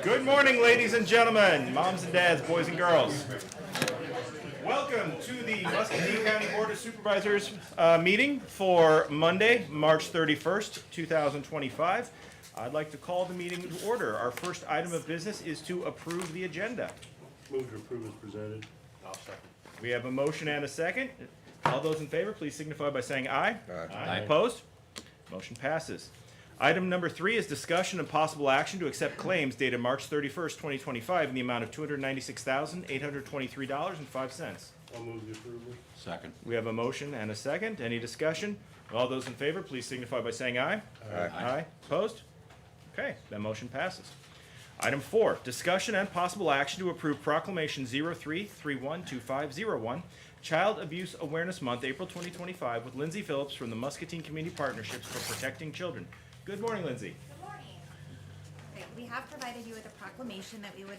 Good morning, ladies and gentlemen, moms and dads, boys and girls. Welcome to the Muscatine County Board of Supervisors meeting for Monday, March 31st, 2025. I'd like to call the meeting to order. Our first item of business is to approve the agenda. Move to approve as presented. I'll second. We have a motion and a second. All those in favor, please signify by saying aye. Aye. Opposed? Motion passes. Item number 3 is discussion and possible action to accept claims dated March 31st, 2025 in the amount of $296,823.05. I'll move the approval. Second. We have a motion and a second. Any discussion? All those in favor, please signify by saying aye. Aye. Opposed? Okay, that motion passes. Item 4, discussion and possible action to approve Proclamation 03312501, Child Abuse Awareness Month, April 2025, with Lindsay Phillips from the Muscatine Community Partnerships for Protecting Children. Good morning, Lindsay. Good morning. Okay, we have provided you with a proclamation that we would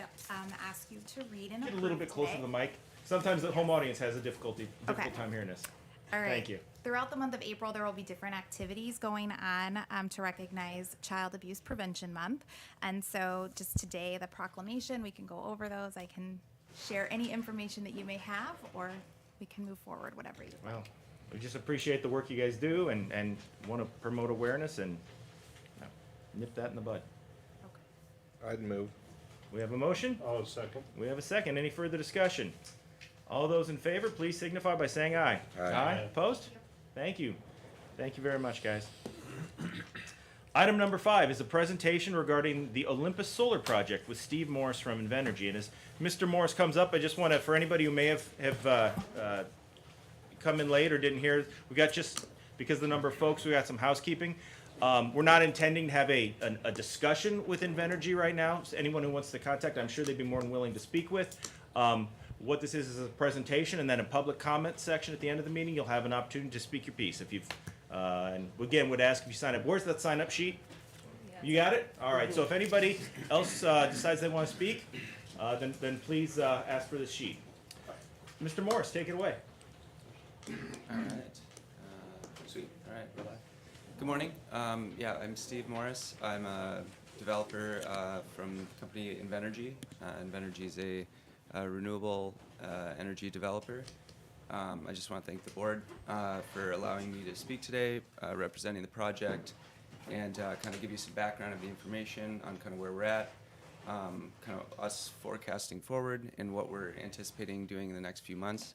ask you to read and Get a approve little bit closer to today. the mic. Sometimes the home audience has a difficult Okay. time hearing this. All right. Thank you. Throughout the month of April, there will be different activities going on to recognize Child Abuse Prevention Month. And so just today, the proclamation, we can go over those. I can share any information that you may have, or we can move forward, whatever you like. Well, we just appreciate the work you guys do and want to promote awareness and nip that in the bud. Okay. I'd move. We have a motion. I'll second. We have a second. Any further discussion? All those in favor, please signify by saying aye. Aye. Opposed? Thank you. Thank you very much, guys. Item number 5 is a presentation regarding the Olympus Solar Project with Steve Morris from Invenergy. And as Mr. Morris comes up, I just want to, for anybody who may have come in late or didn't hear, we got just, because of the number of folks, we got some housekeeping. We're not intending to have a discussion with Invenergy right now. So anyone who wants to contact, I'm sure they'd be more than willing to speak with. What this is a presentation, and then a public comment section at the end of the meeting. You'll have an opportunity to speak your piece. If you've, and again, would ask if you sign up. Where's that sign up sheet? You got it? All right. So if anybody else decides they want to speak, then please ask for this sheet. Mr. Morris, take it away. All right. Sweet. All right. We're live. Good morning. Yeah, I'm Steve Morris. I'm a developer from the company Invenergy. Invenergy is a renewable energy developer. I just want to thank the board for allowing me to speak today, representing the project, and kind of give you some background of the information on kind of where we're at, kind of us forecasting forward and what we're anticipating doing in the next few months,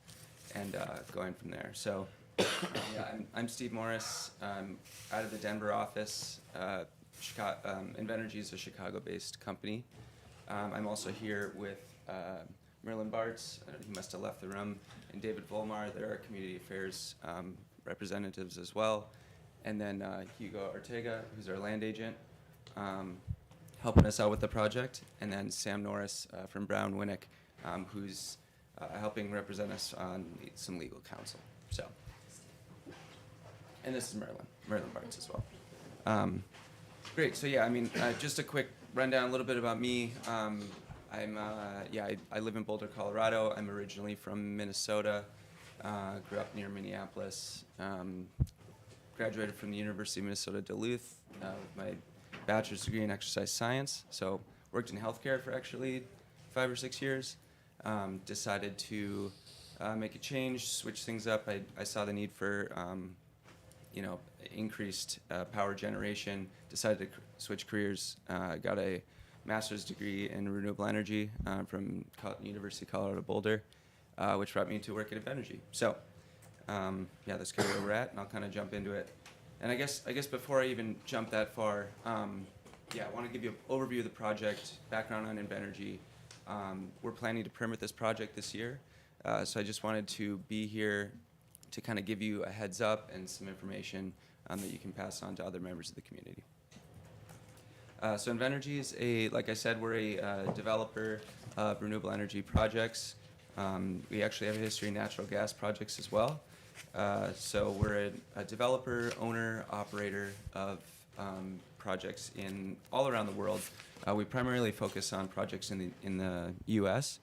and going from there. So, yeah, I'm Steve Morris. I'm out of the Denver office. Invenergy is a Chicago-based company. I'm also here with Merlin Bartz, he must have left the room, and David Volmar. They're our community affairs representatives as well. And then Hugo Ortega, who's our land agent, helping us out with the project. And then Sam Norris from Brown Winnick, who's helping represent us on some legal counsel. So, and this is Merlin Bartz as well. Great, so yeah, I mean, just a quick rundown, a little bit about me. I live in Boulder, Colorado. I'm originally from Minnesota. Grew up near Minneapolis. Graduated from the University of Minnesota Duluth with my bachelor's degree in exercise science. So worked in healthcare for actually 5 or 6 years. Decided to make a change, switch things up. I saw the need for increased power generation. Decided to switch careers. Got a master's degree in renewable energy from University of Colorado Boulder, which brought me to work at Invenergy. So, that's kind of where we're at, and I'll kind of jump into it. And I guess before I even jump that far, I want to give you an overview of the project, background on Invenergy. We're planning to permit this project this year, so I just wanted to be here to kind of give you a heads up and some information that you can pass on to other members of the community. So Invenergy is like I said, we're a developer of renewable energy projects. We actually have a history in natural gas projects as well. So we're a developer, owner, operator of projects all around the world. We primarily focus on projects in the U.S.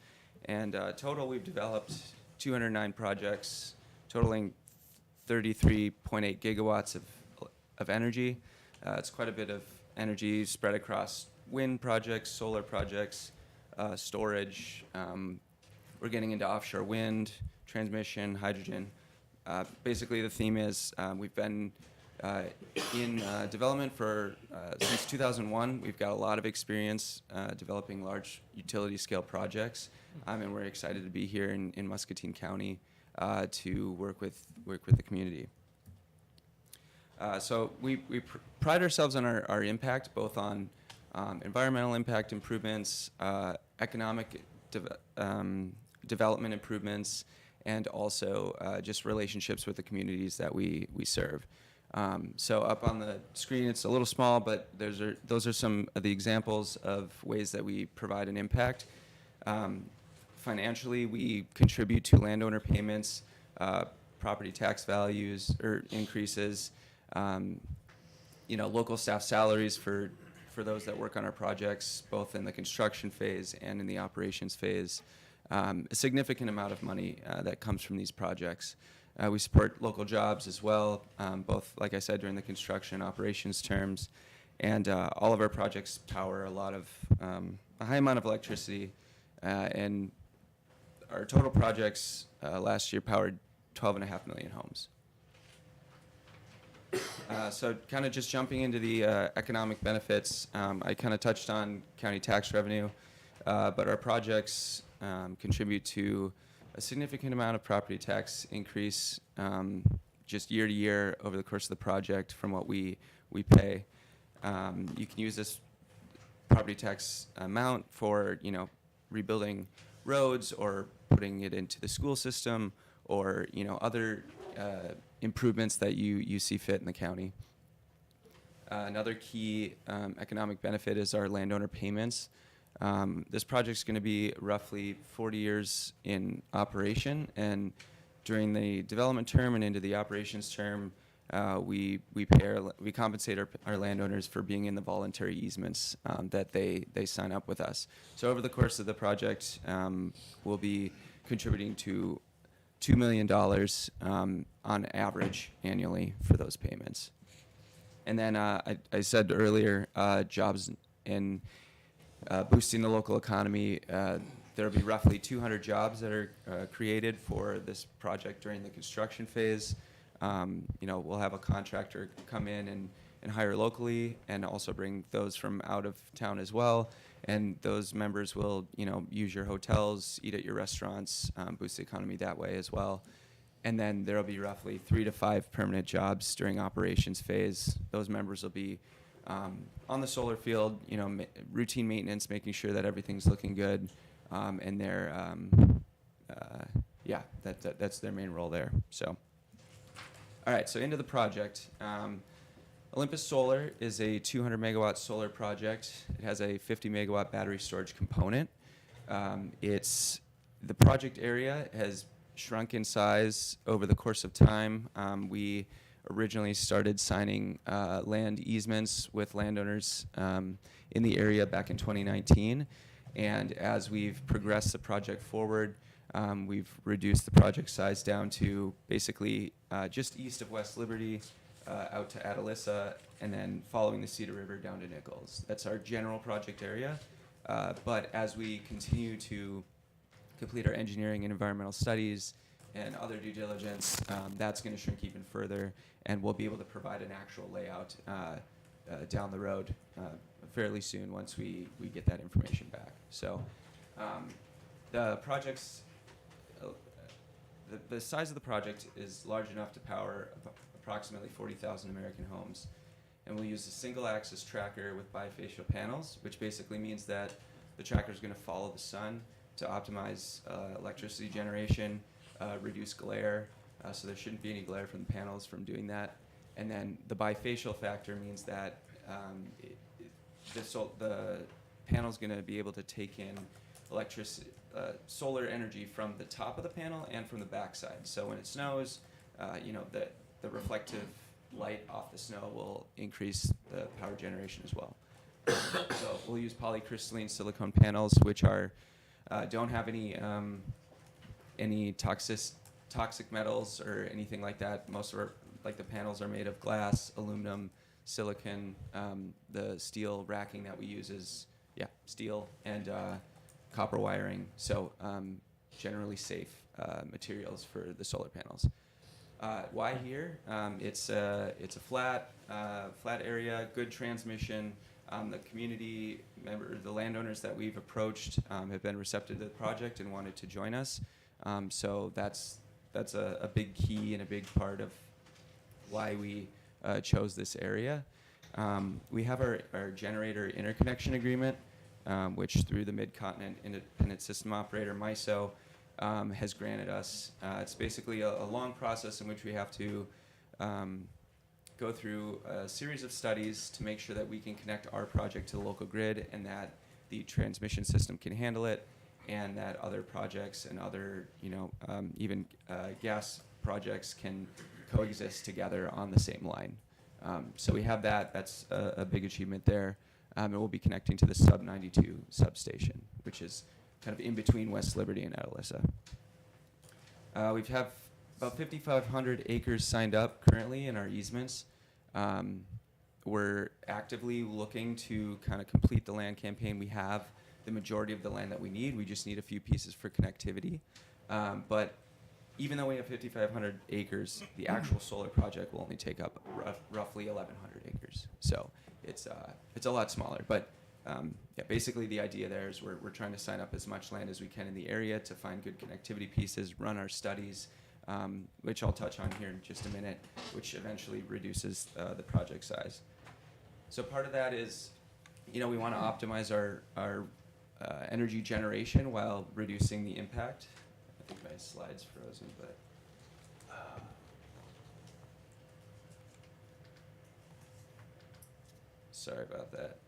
And total, we've developed 209 projects, totaling 33.8 gigawatts of energy. It's quite a bit of energy spread across wind projects, solar projects, storage. We're getting into offshore wind, transmission, hydrogen. Basically, the theme is we've been in development for since 2001. We've got a lot of experience developing large utility scale projects, and we're excited to be here in Muscatine County to work with the community. So we pride ourselves on our impact, both on environmental impact improvements, economic development improvements, and also just relationships with the communities that we serve. So up on the screen, it's a little small, but those are some of the examples of ways that we provide an impact. Financially, we contribute to landowner payments, property tax values or increases, local staff salaries for those that work on our projects, both in the construction phase and in the operations phase. A significant amount of money that comes from these projects. We support local jobs as well, both, like I said, during the construction operations terms. And all of our projects power a high amount of electricity. And our total projects last year powered 12.5 million homes. So kind of just jumping into the economic benefits, I kind of touched on county tax revenue, but our projects contribute to a significant amount of property tax increase just year to year over the course of the project from what we pay. You can use this property tax amount for rebuilding roads or putting it into the school system or other improvements that you see fit in the county. Another key economic benefit is our landowner payments. This project's going to be roughly 40 years in operation, and during the development term and into the operations term, we compensate our landowners for being in the voluntary easements that they sign up with us. So over the course of the project, we'll be contributing to $2 million on average annually for those payments. And then I said earlier, jobs and boosting the local economy. There will be roughly 200 jobs that are created for this project during the construction phase. We'll have a contractor come in and hire locally, and also bring those from out of town as well. And those members will, use your hotels, eat at your restaurants, boost the economy that way as well. And then there will be roughly 3 to 5 permanent jobs during operations phase. Those members will be on the solar field, routine maintenance, making sure that everything's looking good, and they're, that's their main role there. So, all right, so into the project. Olympus Solar is a 200 megawatt solar project. It has a 50 megawatt battery storage component. The project area has shrunk in size over the course of time. We originally started signing land easements with landowners in the area back in 2019. And as we've progressed the project forward, we've reduced the project size down to basically just east of West Liberty, out to Atalissa, and then following the Cedar River down to Nichols. That's our general project area. But as we continue to complete our engineering and environmental studies and other due diligence, that's going to shrink even further, and we'll be able to provide an actual layout down the road fairly soon once we get that information back. So the project's the size of the project is large enough to power approximately 40,000 American homes. And we'll use a single axis tracker with bifacial panels, which basically means that the tracker is going to follow the sun to optimize electricity generation, reduce glare, so there shouldn't be any glare from the panels from doing that. And then the bifacial factor means that the panel's going to be able to take in electricity, solar energy from the top of the panel and from the backside. So when it snows, the reflective light off the snow will increase the power generation as well. So we'll use polycrystalline silicone panels, which don't have any toxic metals or anything like that. Most of the panels are made of glass, aluminum, silicon. The steel racking that we use is steel and copper wiring. So generally safe materials for the solar panels. Why here? It's a flat area, good transmission. The community the landowners that we've approached have been receptive to the project and wanted to join us. So that's a big key and a big part of why we chose this area. We have our generator interconnection agreement, which through the Mid-Continent Independent System Operator, MISO, has granted us. It's basically a long process in which we have to go through a series of studies to make sure that we can connect our project to the local grid and that the transmission system can handle it, and that other projects and other, even gas projects can coexist together on the same line. So we have that. That's a big achievement there. And we'll be connecting to the Sub 92 substation, which is kind of in between West Liberty and Atalissa. We have about 5,500 acres signed up currently in our easements. We're actively looking to kind of complete the land campaign. We have the majority of the land that we need. We just need a few pieces for connectivity. But even though we have 5,500 acres, the actual solar project will only take up roughly 1,100 acres. So it's a lot smaller. But basically the idea there is we're trying to sign up as much land as we can in the area to find good connectivity pieces, run our studies, which I'll touch on here in just a minute, which eventually reduces the project size. So part of that is, we want to optimize our energy generation while reducing the impact. I think my slide's frozen, but sorry about that.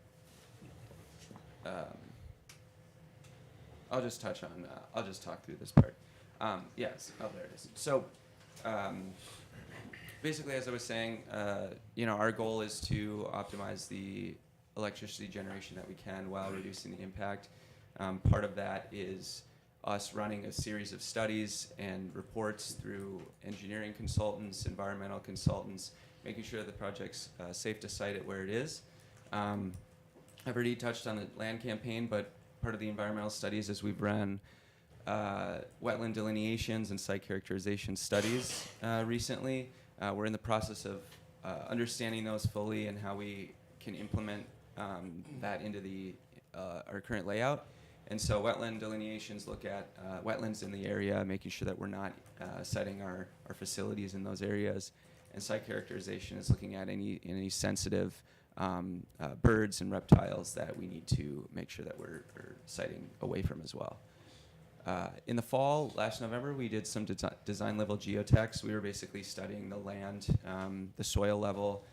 I'll just touch on. I'll just talk through this part. Yes. Oh, there it is. So, basically, as I was saying, our goal is to optimize the electricity generation that we can while reducing the impact. Part of that is us running a series of studies and reports through engineering consultants, environmental consultants, making sure the project's safe to site it where it is. I've already touched on the land campaign, but part of the environmental studies is we've run wetland delineations and site characterization studies recently. We're in the process of understanding those fully and how we can implement that into our current layout. And so wetland delineations look at wetlands in the area, making sure that we're not setting our facilities in those areas. And site characterization is looking at any sensitive birds and reptiles that we need to make sure that we're siting away from as well. In the fall, last November, we did some design level geotechs. We were basically studying the land, the soil level,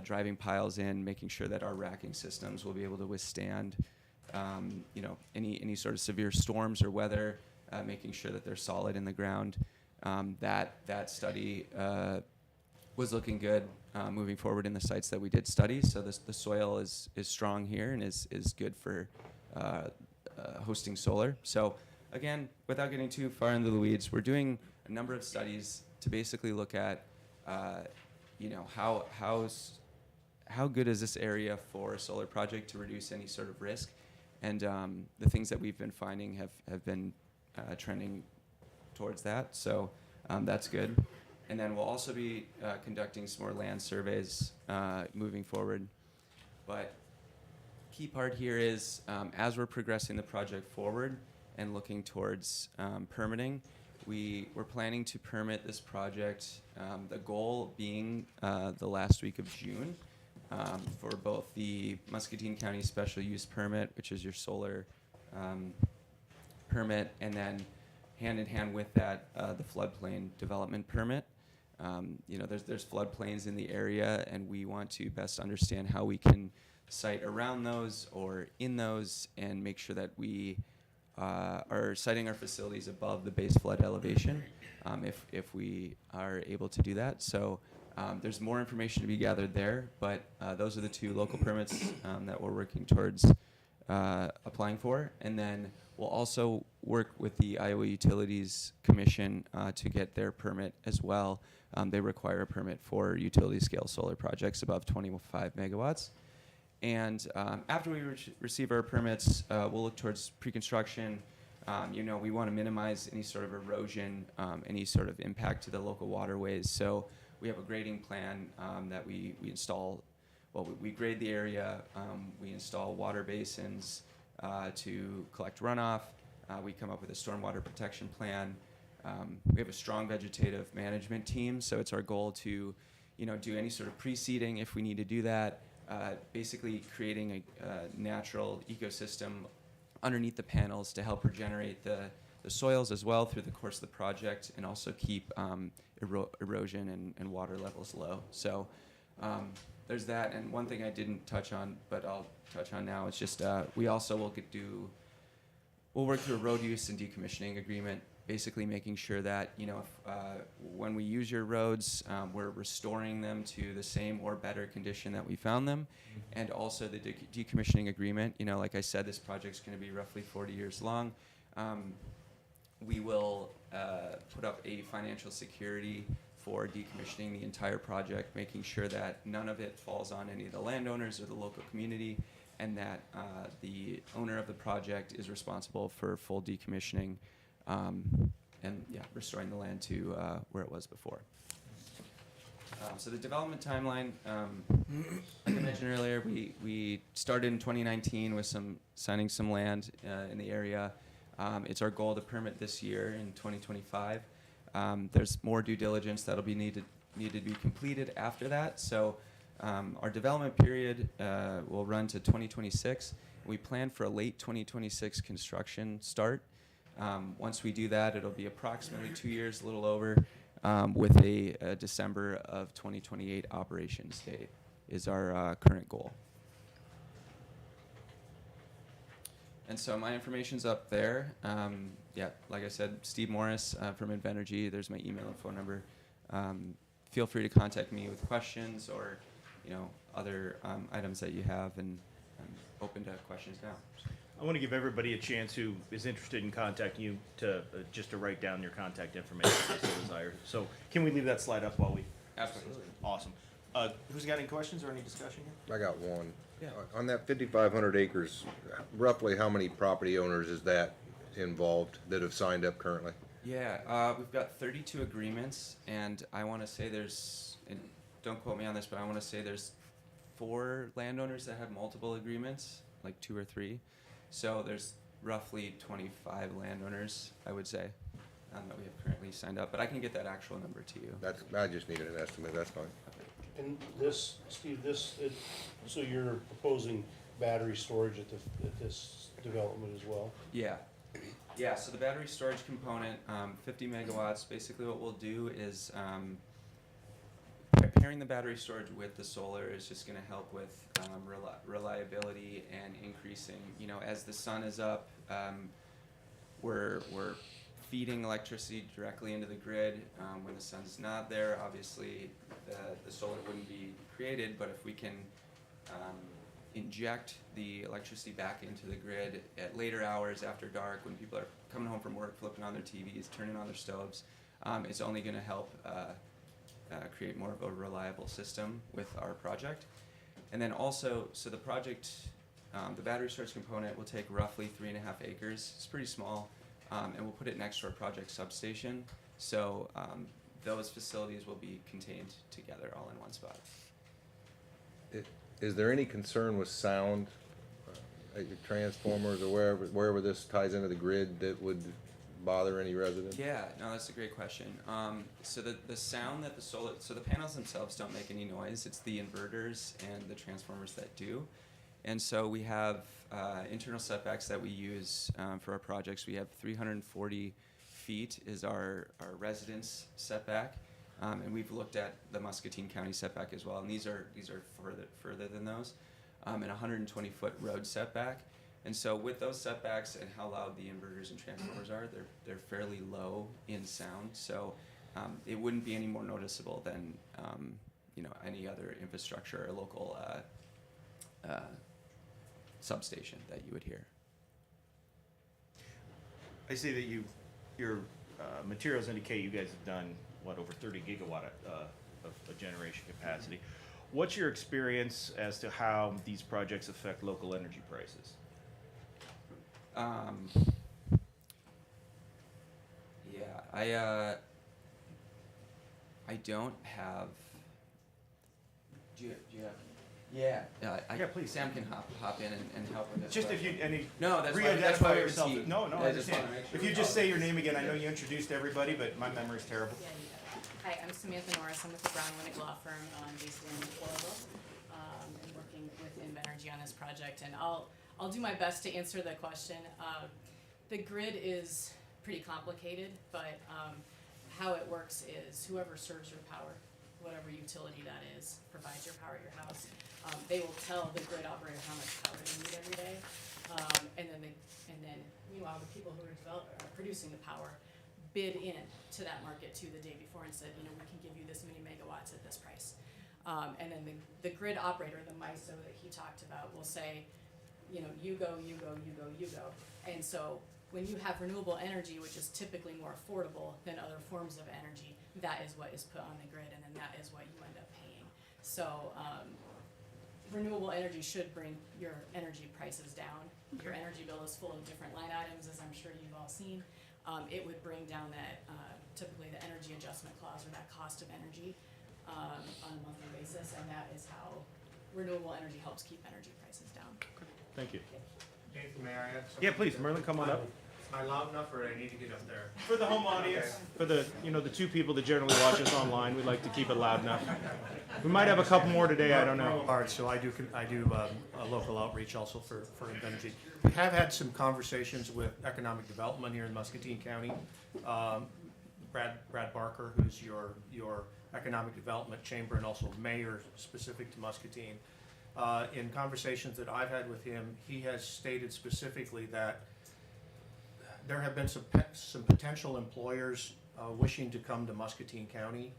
driving piles in, making sure that our racking systems will be able to withstand any sort of severe storms or weather, making sure that they're solid in the ground. That study was looking good moving forward in the sites that we did study. So the soil is strong here and is good for hosting solar. So again, without getting too far into the weeds, we're doing a number of studies to basically look at how good is this area for a solar project to reduce any sort of risk. And the things that we've been finding have been trending towards that. So that's good. And then we'll also be conducting some more land surveys moving forward. But key part here is as we're progressing the project forward and looking towards permitting, we're planning to permit this project, the goal being the last week of June for both the Muscatine County Special Use Permit, which is your solar permit, and then hand in hand with that, the floodplain development permit. There's floodplains in the area, and we want to best understand how we can site around those or in those and make sure that we are siting our facilities above the base flood elevation if we are able to do that. So there's more information to be gathered there, but those are the two local permits that we're working towards applying for. And then we'll also work with the Iowa Utilities Commission to get their permit as well they require a permit for utility scale solar projects above 25 megawatts. And after we receive our permits, we'll look towards pre-construction. We want to minimize any sort of erosion, any sort of impact to the local waterways. So we have a grading plan that we install. Well, we grade the area. We install water basins to collect runoff. We come up with a stormwater protection plan. We have a strong vegetative management team, so it's our goal to, do any sort of pre-seeding if we need to do that. Basically creating a natural ecosystem underneath the panels to help regenerate the soils as well through the course of the project, and also keep erosion and water levels low. So there's that. And one thing I didn't touch on, but I'll touch on now, is just we also we'll work through a road use and decommissioning agreement, basically making sure that, when we use your roads, we're restoring them to the same or better condition that we found them. And also the decommissioning agreement, like I said, this project's going to be roughly 40 years long. We will put up a financial security for decommissioning the entire project, making sure that none of it falls on any of the landowners or the local community, and that the owner of the project is responsible for full decommissioning and restoring the land to where it was before. So the development timeline, like I mentioned earlier, we started in 2019 with signing some land in the area. It's our goal to permit this year in 2025. There's more due diligence that'll be needed to be completed after that. So our development period will run to 2026. We plan for a late 2026 construction start. Once we do that, it'll be approximately 2 years, a little over, with a December of 2028 operations date is our current goal. And so my information's up there. Like I said, Steve Morris from Invenergy. There's my email and phone number. Feel free to contact me with questions or other items that you have, and I'm open to questions now. I want to give everybody a chance who is interested in contacting you to just to write down your contact information if they so desire. So can we leave that slide up while we? Absolutely. Awesome. Who's got any questions or any discussion here? I got one. Yeah. On that 5,500 acres, roughly how many property owners is that involved that have signed up currently? Yeah, we've got 32 agreements, and I want to say and don't quote me on this, but I want to say there's 4 landowners that have multiple agreements, like 2 or 3. So there's roughly 25 landowners, I would say, that we have currently signed up. But I can get that actual number to you. I just needed an estimate, that's fine. And this, Steve, so you're proposing battery storage at this development as well? Yeah. Yeah, so the battery storage component, 50 megawatts, basically what we'll do is pairing the battery storage with the solar is just going to help with reliability and increasing, as the sun is up, we're feeding electricity directly into the grid. When the sun's not there, obviously the solar wouldn't be created, but if we can inject the electricity back into the grid at later hours after dark, when people are coming home from work, flipping on their TVs, turning on their stoves, it's only going to help create more of a reliable system with our project. And then also, so the project, the battery storage component will take roughly 3.5 acres. It's pretty small, and we'll put it next to our project substation. So those facilities will be contained together all in one spot. Is there any concern with sound at your transformers or wherever this ties into the grid that would bother any resident? Yeah, no, that's a great question. So the sound that so the panels themselves don't make any noise. It's the inverters and the transformers that do. And so we have internal setbacks that we use for our projects. We have 340 feet is our residence setback. And we've looked at the Muscatine County setback as well, and these are further than those, and 120-foot road setback. And so with those setbacks and how loud the inverters and transformers are, they're fairly low in sound. So it wouldn't be any more noticeable than any other infrastructure or local substation that you would hear. I see that your materials indicate you guys have done over 30 gigawatt of generation capacity. What's your experience as to how these projects affect local energy prices? Yeah, I don't have. Do you have? Yeah. Yeah, please. Sam can hop in and help with this. Just if question. you, any, No, that's why re-identify we would yourself. see- No, I I just understand. wanna make sure If you we just all- say your name again, I know you introduced everybody, but my memory's terrible. Yeah, you got it. Hi, I'm Samantha Norris. I'm with the Brown Winnick Law Firm based in Florida, and working with Invenergy on this project. And I'll do my best to answer the question. The grid is pretty complicated, but how it works is whoever serves your power, whatever utility that is, provides your power at your house. They will tell the grid operator how much power they need every day, and then meanwhile the people who are producing the power bid in to that market to the day before and said, we can give you this many megawatts at this price. And then the grid operator, the MISO that he talked about, will say, you go. And so when you have renewable energy, which is typically more affordable than other forms of energy, that is what is put on the grid, and then that is what you end up paying. So renewable energy should bring your energy prices down. Your energy bill is full of different line items, as I'm sure you've all seen. It would bring down that, typically the energy adjustment clause or that cost of energy on a monthly basis, and that is how renewable energy helps keep energy prices down. Thank you. Nathan, may I add something? Yeah, please, Merlin, come on up. Am I loud enough or I need to get up there? For the home audience, for the, the two people that generally watch us online, we like to keep it loud enough. We might have a couple more today, I don't know. All right, so I do a local outreach also for Invenergy. We have had some conversations with economic development here in Muscatine County. Brad Barker, who's your economic development chamber and also mayor specific to Muscatine. In conversations that I've had with him, he has stated specifically that there have been some potential employers wishing to come to Muscatine County,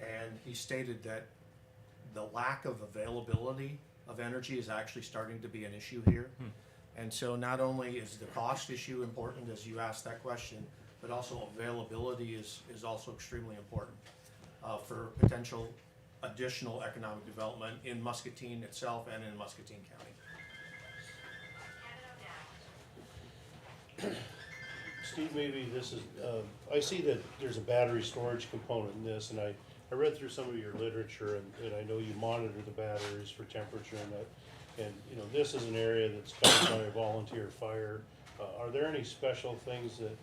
and he stated that the lack of availability of energy is actually starting to be an issue here. And so not only is the cost issue important, as you asked that question, but also availability is also extremely important for potential additional economic development in Muscatine itself and in Muscatine County. Steve, maybe this is, I see that there's a battery storage component in this, and I read through some of your literature, and I know you monitor the batteries for temperature and that, and, this is an area that's covered by a volunteer fire. Are there any special things that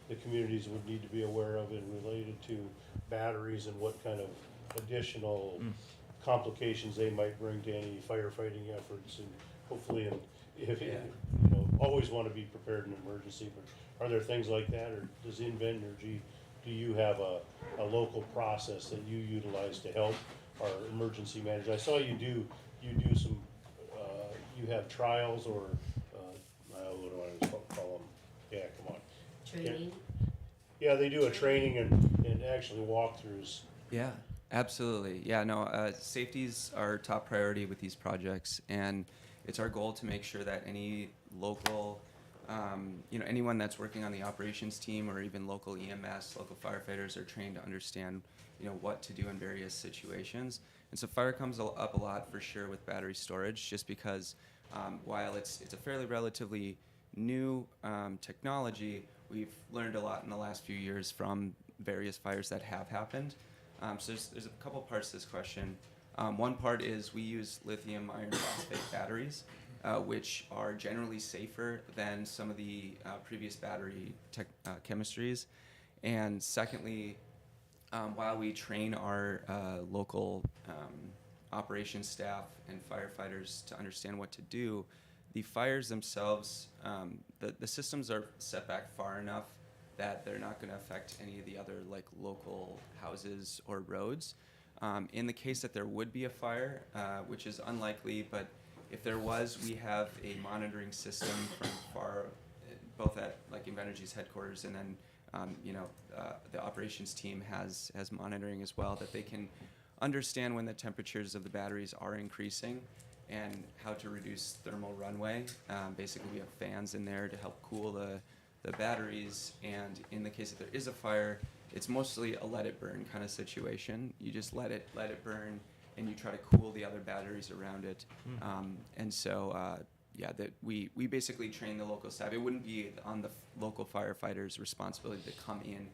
the communities would need to be aware of in related to batteries and what kind of additional complications they might bring to any firefighting efforts? And hopefully, always want to be prepared in an emergency, but are there things like that, or does Invenergy, do you have a local process that you utilize to help our emergency managers? I saw you do some, you have trials or, what do I call them? Yeah, come on. Training. Yeah, they do a training and actually walkthroughs. Yeah, absolutely. Yeah, no, safety's our top priority with these projects, and it's our goal to make sure that any local, anyone that's working on the operations team or even local EMS, local firefighters are trained to understand, what to do in various situations. And so fire comes up a lot for sure with battery storage, just because while it's a fairly relatively new technology, we've learned a lot in the last few years from various fires that have happened. So there's a couple parts to this question. One part is we use lithium iron phosphate batteries, which are generally safer than some of the previous battery chemistries. And secondly, while we train our local operations staff and firefighters to understand what to do, the fires themselves, the systems are set back far enough that they're not going to affect any of the other local houses or roads. In the case that there would be a fire, which is unlikely, but if there was, we have a monitoring system from both at Invenergy's headquarters, and then the operations team has monitoring as well, that they can understand when the temperatures of the batteries are increasing and how to reduce thermal runaway. Basically, we have fans in there to help cool the batteries, and in the case that there is a fire, it's mostly a let it burn kind of situation. You just let it burn, and you try to cool the other batteries around it. And so, yeah, that we basically train the local staff. It wouldn't be on the local firefighters' responsibility to come in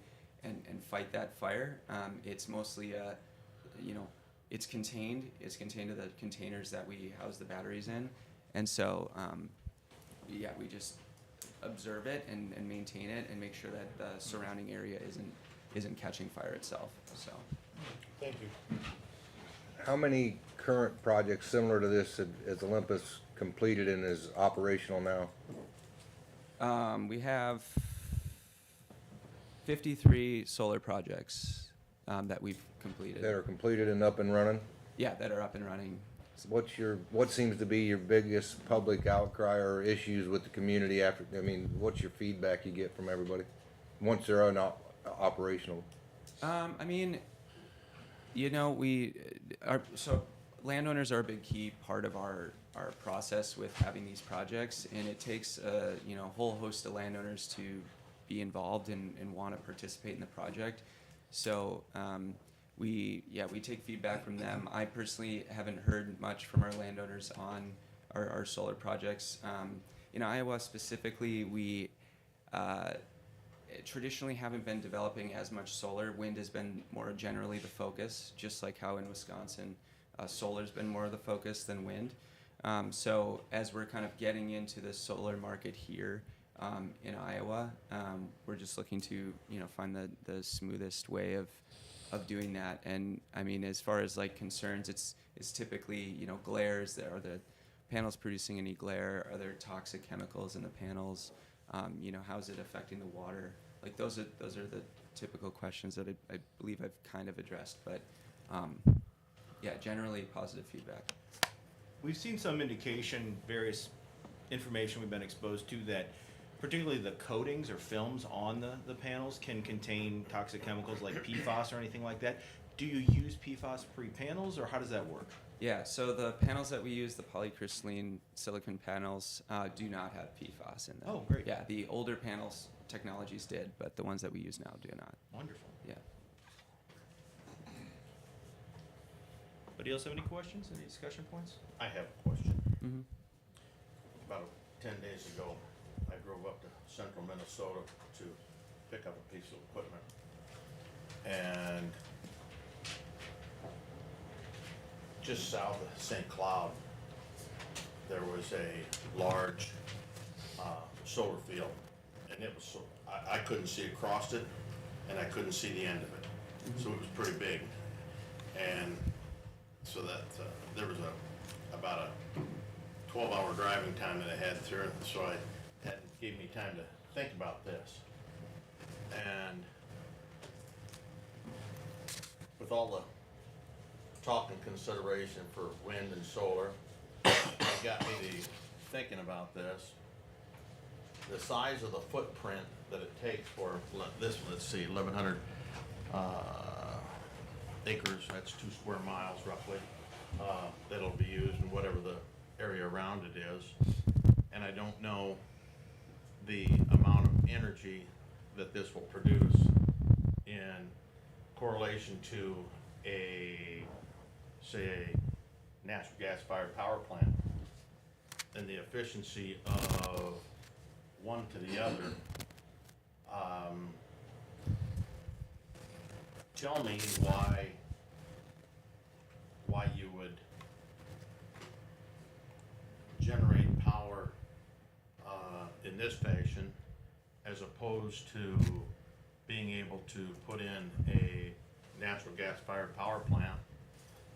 and fight that fire. It's mostly, it's contained. It's contained to the containers that we house the batteries in. And so, yeah, we just observe it and maintain it and make sure that the surrounding area isn't catching fire itself. So, Thank you. How many current projects similar to this has Olympus completed and is operational now? we have 53 solar projects that we've completed. That are completed and up and running? Yeah, that are up and running. What seems to be your biggest public outcry or issues with the community after, what's your feedback you get from everybody once they're operational? I mean, so landowners are a big key part of our process with having these projects, and it takes a whole host of landowners to be involved and want to participate in the project. So we take feedback from them. I personally haven't heard much from our landowners on our solar projects. In Iowa specifically, we traditionally haven't been developing as much solar. Wind has been more generally the focus, just like how in Wisconsin, solar's been more of the focus than wind. So as we're kind of getting into the solar market here in Iowa, we're just looking to find the smoothest way of doing that. And I mean, as far as like concerns, it's typically glares. Are the panels producing any glare? Are there toxic chemicals in the panels? How's it affecting the water? Like those are the typical questions that I believe I've kind of addressed. But yeah, generally positive feedback. We've seen some indication, various information we've been exposed to, that particularly the coatings or films on the panels can contain toxic chemicals like PFAS or anything like that. Do you use PFAS-free panels, or how does that work? Yeah, so the panels that we use, the polycrystalline silicon panels, do not have PFAS in them. Oh, great. Yeah, the older panels technologies did, but the ones that we use now do not. Wonderful. Yeah. Anybody else have any questions, any discussion points? I have a question. Mm-hmm. About 10 days ago, I drove up to central Minnesota to pick up a piece of equipment. And just south of St. Cloud, there was a large solar field. And it was I couldn't see across it, and I couldn't see the end of it. So it was pretty big. And so that there was about a 12-hour driving time that I had through it, so that gave me time to think about this. And with all the talk and consideration for wind and solar, it got me to thinking about this. The size of the footprint that it takes for this, let's see, 1,100 acres, that's 2 square miles roughly, that'll be used in whatever the area around it is. And I don't know the amount of energy that this will produce in correlation to say a natural gas fired power plant, and the efficiency of one to the other. Tell me why you would generate power in this fashion as opposed to being able to put in a natural gas fired power plant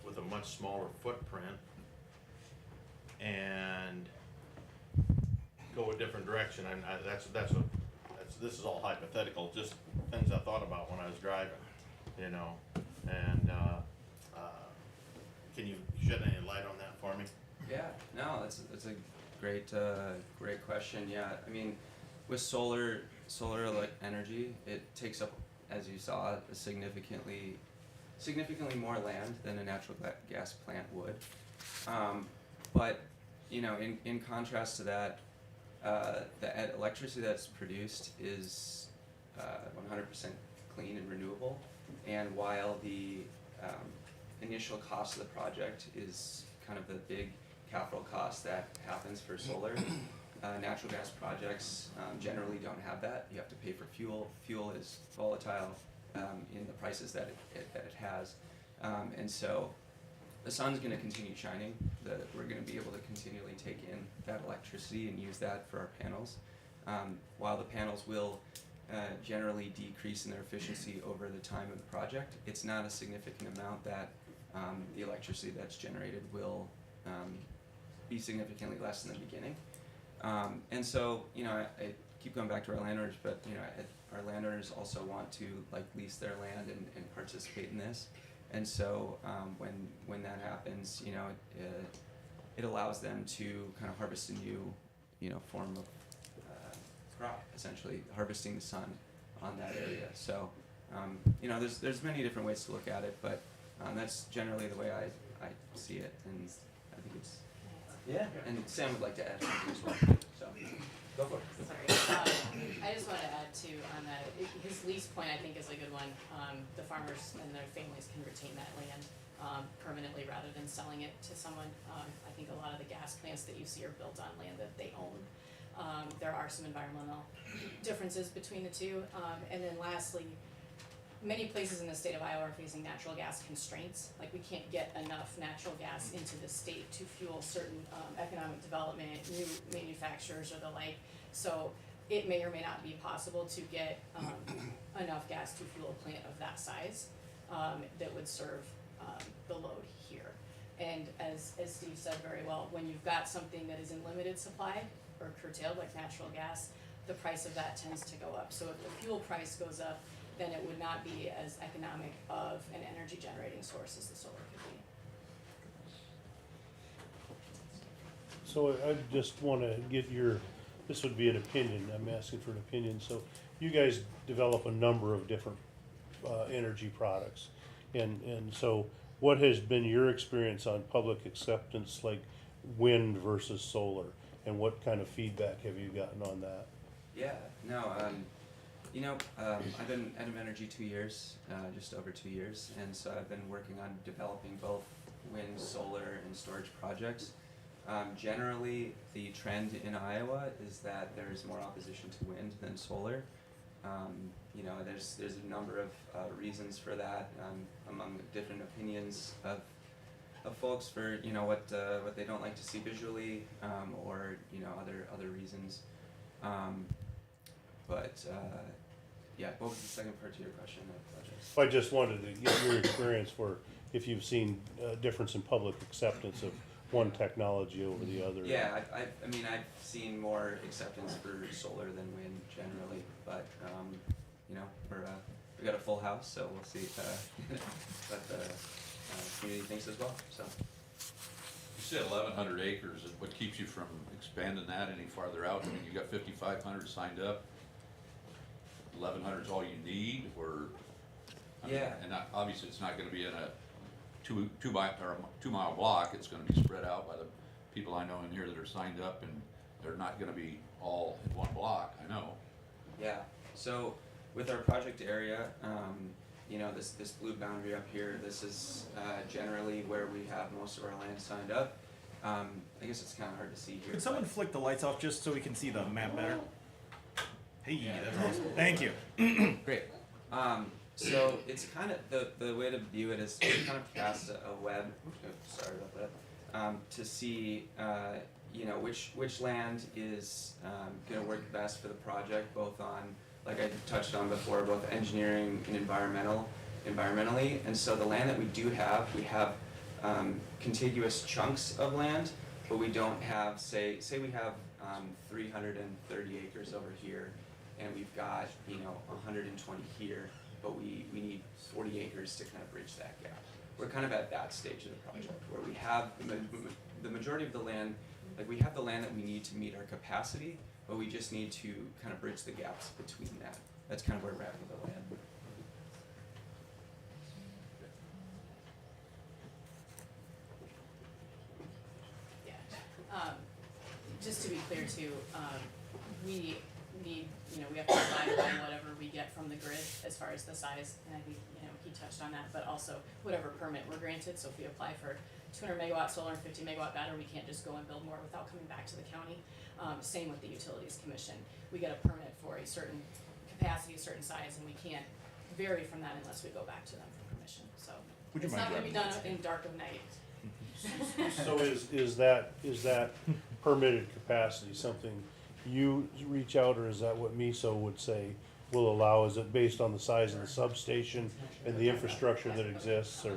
with a much smaller footprint and go a different direction. And this is all hypothetical, just things I thought about when I was driving, and can you shed any light on that for me? Yeah, no, that's a great question. Yeah, I mean, with solar energy, it takes up, as you saw, a significantly more land than a natural gas plant would. But in contrast to that, the electricity that's produced is 100% clean and renewable. And while the initial cost of the project is kind of the big capital cost that happens for solar, natural gas projects generally don't have that. You have to pay for fuel. Fuel is volatile in the prices that it has. And so the sun's going to continue shining. We're going to be able to continually take in that electricity and use that for our panels. While the panels will generally decrease in their efficiency over the time of the project, it's not a significant amount that the electricity that's generated will be significantly less in the beginning. And so, I keep going back to our landowners, but our landowners also want to lease their land and participate in this. And so when that happens, it allows them to kind of harvest a new form of crop, essentially harvesting the sun on that area. So there's many different ways to look at it, but that's generally the way I see it, and I think it's And Sam would like to add something as well. So go for it. Sorry. I just wanted to add too on that. His lease point I think is a good one. The farmers and their families can retain that land permanently rather than selling it to someone. I think a lot of the gas plants that you see are built on land that they own. There are some environmental differences between the two. And then lastly, many places in the state of Iowa are facing natural gas constraints. Like we can't get enough natural gas into the state to fuel certain economic development, new manufacturers or the like. So it may or may not be possible to get enough gas to fuel a plant of that size that would serve the load here. And as Steve said very well, when you've got something that is in limited supply or curtailed like natural gas, the price of that tends to go up. So if the fuel price goes up, then it would not be as economic of an energy generating source as the solar could be. So I just wanna get this would be an opinion, I'm asking for an opinion, so you guys develop a number of different, energy products. And so what has been your experience on public acceptance, like wind versus solar? And what kind of feedback have you gotten on that? Yeah, no, I've been at Energy 2 years, just over 2 years, and so I've been working on developing both wind, solar, and storage projects. Generally, the trend in Iowa is that there's more opposition to wind than solar. There's a number of reasons for that, among the different opinions of folks for what they don't like to see visually, or other reasons. What was the second part to your question? I just wanted to get your experience for if you've seen a difference in public acceptance of one technology over the other. Yeah, I've seen more acceptance for solar than wind generally, but we got a full house, so we'll see what the community thinks as well. So. You said 1,100 acres. What keeps you from expanding that any farther out? I mean, you got 5,500 signed up. 1,100 is all you need, or? Yeah. And obviously, it's not going to be in a two mile block. It's going to be spread out by the people I know in here that are signed up, and they're not going to be all in one block. I know. Yeah. So with our project area, this blue boundary up here, this is generally where we have most of our land signed up. I guess it's kind of hard to see here. Could someone flick the lights off just so we can see the map better? Hey, that's awesome. Thank you. Great. So it's kind of the way to view it is to kind of cast a web. Sorry about that. To see which land is going to work best for the project, both on, like I touched on before, both engineering and environmentally. And so the land that we do have, we have contiguous chunks of land, but we don't have, say we have 330 acres over here, and we've got 120 here, but we need 40 acres to kind of bridge that gap. We're kind of at that stage of the project where we have the majority of the land, like we have the land that we need to meet our capacity, but we just need to kind of bridge the gaps between that. That's kind of where we're at with the land. Yeah. Just to be clear too, we need, we have to abide by whatever we get from the grid as far as the size, and I think, he touched on that, but also whatever permit we're granted, so if we apply for 200 megawatt solar and 50 megawatt battery, we can't just go and build more without coming back to the county. Same with the Utilities Commission. We get a permit for a certain capacity, a certain size, and we can't vary from that unless we go back to them for permission, so. Would you It's mind not gonna be grabbing done in dark of night. So is that permitted capacity something you reach out, or is that what MISO would say will allow? Is it based on the size of the substation and the infrastructure that exists, or?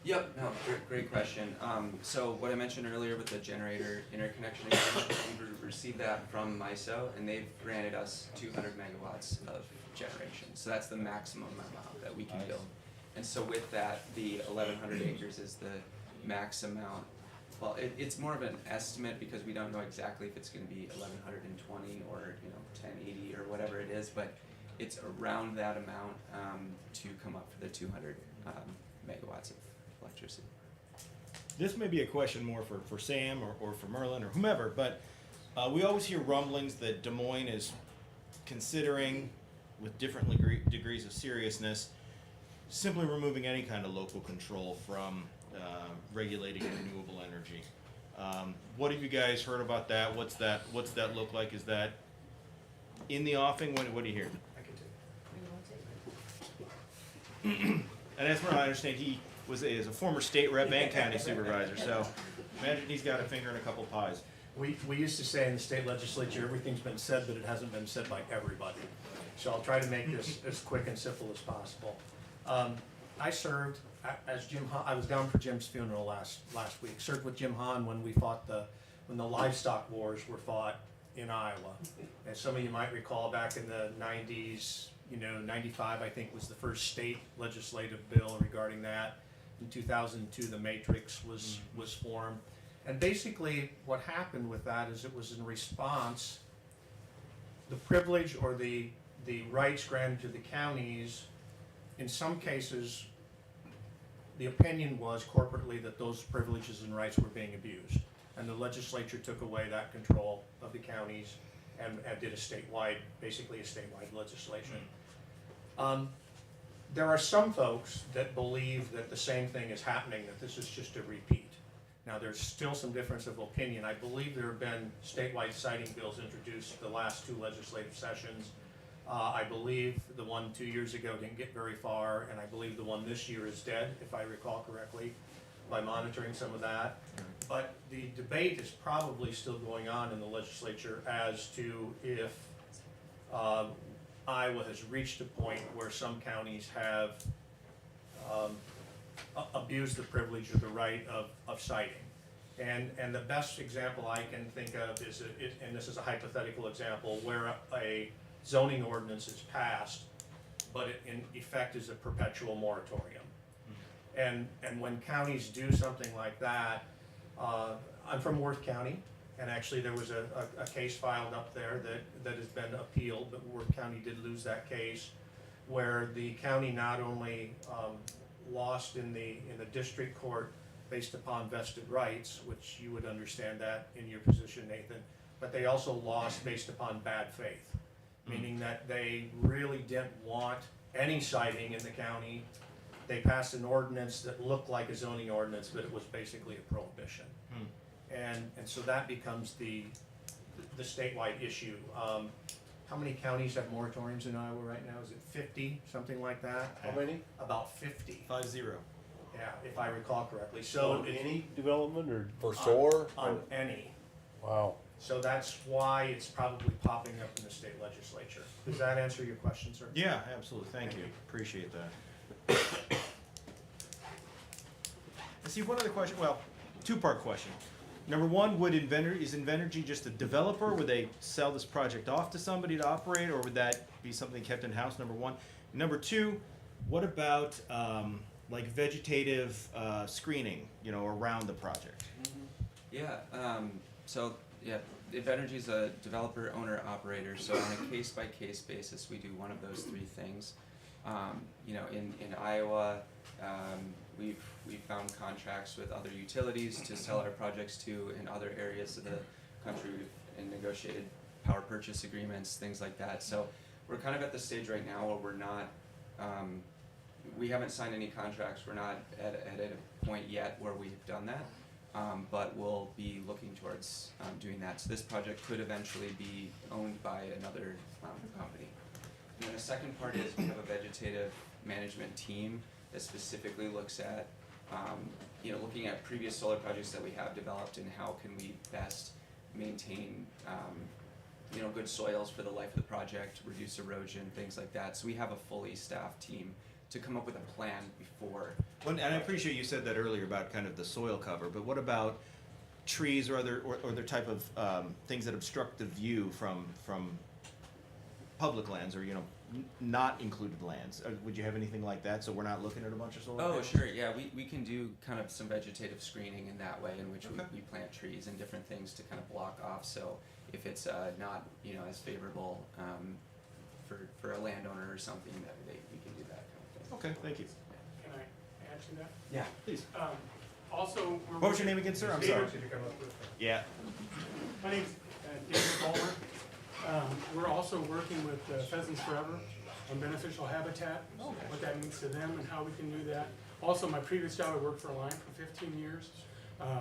Yep, no, great question. So what I mentioned earlier with the generator interconnection agreement, we received that from MISO, and they've granted us 200 megawatts of generation. So that's the maximum amount that we can build. And so with that, the 1,100 acres is the max amount. Well, it's more of an estimate because we don't know exactly if it's gonna be 1,120 or, 1080 or whatever it is, but it's around that amount, to come up for the 200, megawatts of electricity. This may be a question more for Sam or for Merlin or whomever, but we always hear rumblings that Des Moines is considering, with different degrees of seriousness, simply removing any kind of local control from regulating renewable energy. What have you guys heard about that? What's that look like? Is that in the offing? What do you hear? And as far as I understand, he is a former state rep and county supervisor, so imagine he's got a finger in a couple pies. We used to say in the state legislature, everything's been said, but it hasn't been said by everybody. So I'll try to make this as quick and simple as possible. I served as Jim Hahn. I was down for Jim's funeral last week. Served with Jim Hahn when when the livestock wars were fought in Iowa. And some of you might recall back in the 90s, 95 I think was the first state legislative bill regarding that. In 2002 the matrix was formed. And basically what happened with that is it was in response, the privilege or the rights granted to the counties, in some cases, the opinion was corporately that those privileges and rights were being abused. And the legislature took away that control of the counties and did basically a statewide legislation. There are some folks that believe that the same thing is happening, that this is just a repeat. Now, there's still some difference of opinion. I believe there have been statewide siting bills introduced the last two legislative sessions. I believe the one 2 years ago didn't get very far, and I believe the one this year is dead, if I recall correctly, by monitoring some of that. But the debate is probably still going on in the legislature as to if Iowa has reached a point where some counties have abused the privilege or the right of siting. And the best example I can think of is, and this is a hypothetical example, where a zoning ordinance is passed, but it in effect is a perpetual moratorium. And when counties do something like that, I'm from Worth County, and actually there was a case filed up there that has been appealed, but Worth County did lose that case, where the county not only lost in the district court based upon vested rights, which you would understand that in your position, Nathan, but they also lost based upon bad faith, meaning that they really didn't want any siting in the county. They passed an ordinance that looked like a zoning ordinance, but it was basically a prohibition. And so that becomes the statewide issue. How many counties have moratoriums in Iowa right now? Is it 50, something like that? How many? About 50. 50. Yeah, if I recall correctly. So So any development, or? For solar? on any. Wow. So that's why it's probably popping up in the state legislature. Does that answer your question, sir? Yeah, absolutely. Thank you. Appreciate that. I see one other question. Well, two-part question. Number one, is Invenergy just a developer? Would they sell this project off to somebody to operate, or would that be something kept in-house? Number one. Number two, what about like vegetative screening, around the project? Yeah, Invenergy is a developer, owner, operator, so on a case-by-case basis, we do one of those three things. In Iowa, we've found contracts with other utilities to sell our projects to. In other areas of the country, we've negotiated power purchase agreements, things like that. So we're kind of at the stage right now where we're not, we haven't signed any contracts. We're not at a point yet where we've done that, but we'll be looking towards doing that. So this project could eventually be owned by another company. And then the second part is we have a vegetative management team that specifically looks at, looking at previous solar projects that we have developed and how can we best maintain, good soils for the life of the project, reduce erosion, things like that. So we have a fully staffed team to come up with a plan before. Well, and I appreciate you said that earlier about kind of the soil cover, but what about trees or other type of things that obstruct the view from public lands or not included lands? Would you have anything like that, so we're not looking at a bunch of solar Oh, panels? sure, yeah, we can do kind of some vegetative screening in that way, in which Okay. we plant trees and different things to kind of block off, so if it's not, as favorable for a landowner or something, that we can do that kind of thing. Okay, thank you. Can I add to that? Yeah, please. Also, we're. What was your name again, sir? I'm sorry. Yeah. My name's David Bowler. We're also working with Pheasants Forever on beneficial habitat, what that means to them and how we can do that. Also, my previous job, I worked for a line for 15 years.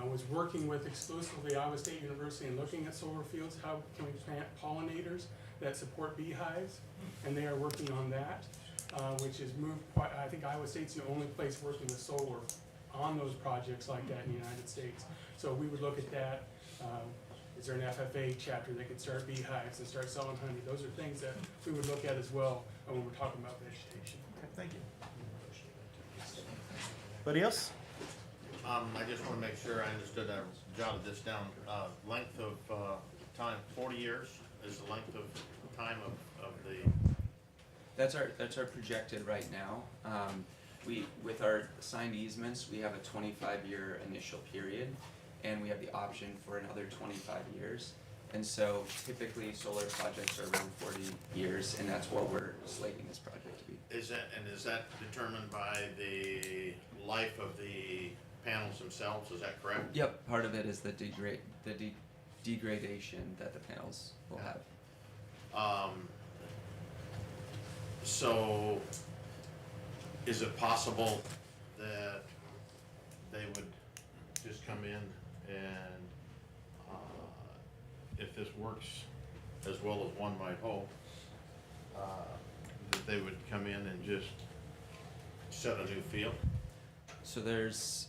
Was working with exclusively Iowa State University and looking at solar fields, how can we plant pollinators that support beehives, and they are working on that, which has moved quite, I think Iowa State's the only place working with solar on those projects like that in the United States. So we would look at that. Is there an FFA chapter that could start beehives and start selling honey? Those are things that we would look at as well when we're talking about vegetation. Okay, thank you. Anybody else? I just wanna make sure I understood, I jotted this down, length of, time, 40 years is the length of time of the, That's our projected right now. With our signed easements, we have a 25-year initial period, and we have the option for another 25 years. And so typically solar projects are around 40 years, and that's what we're slating this project to be. is that determined by the life of the panels themselves, is that correct? Yep, part of it is the degradation that the panels will have. So, is it possible that they would just come in and, if this works as well as one might hope, that they would come in and just set a new field? So there's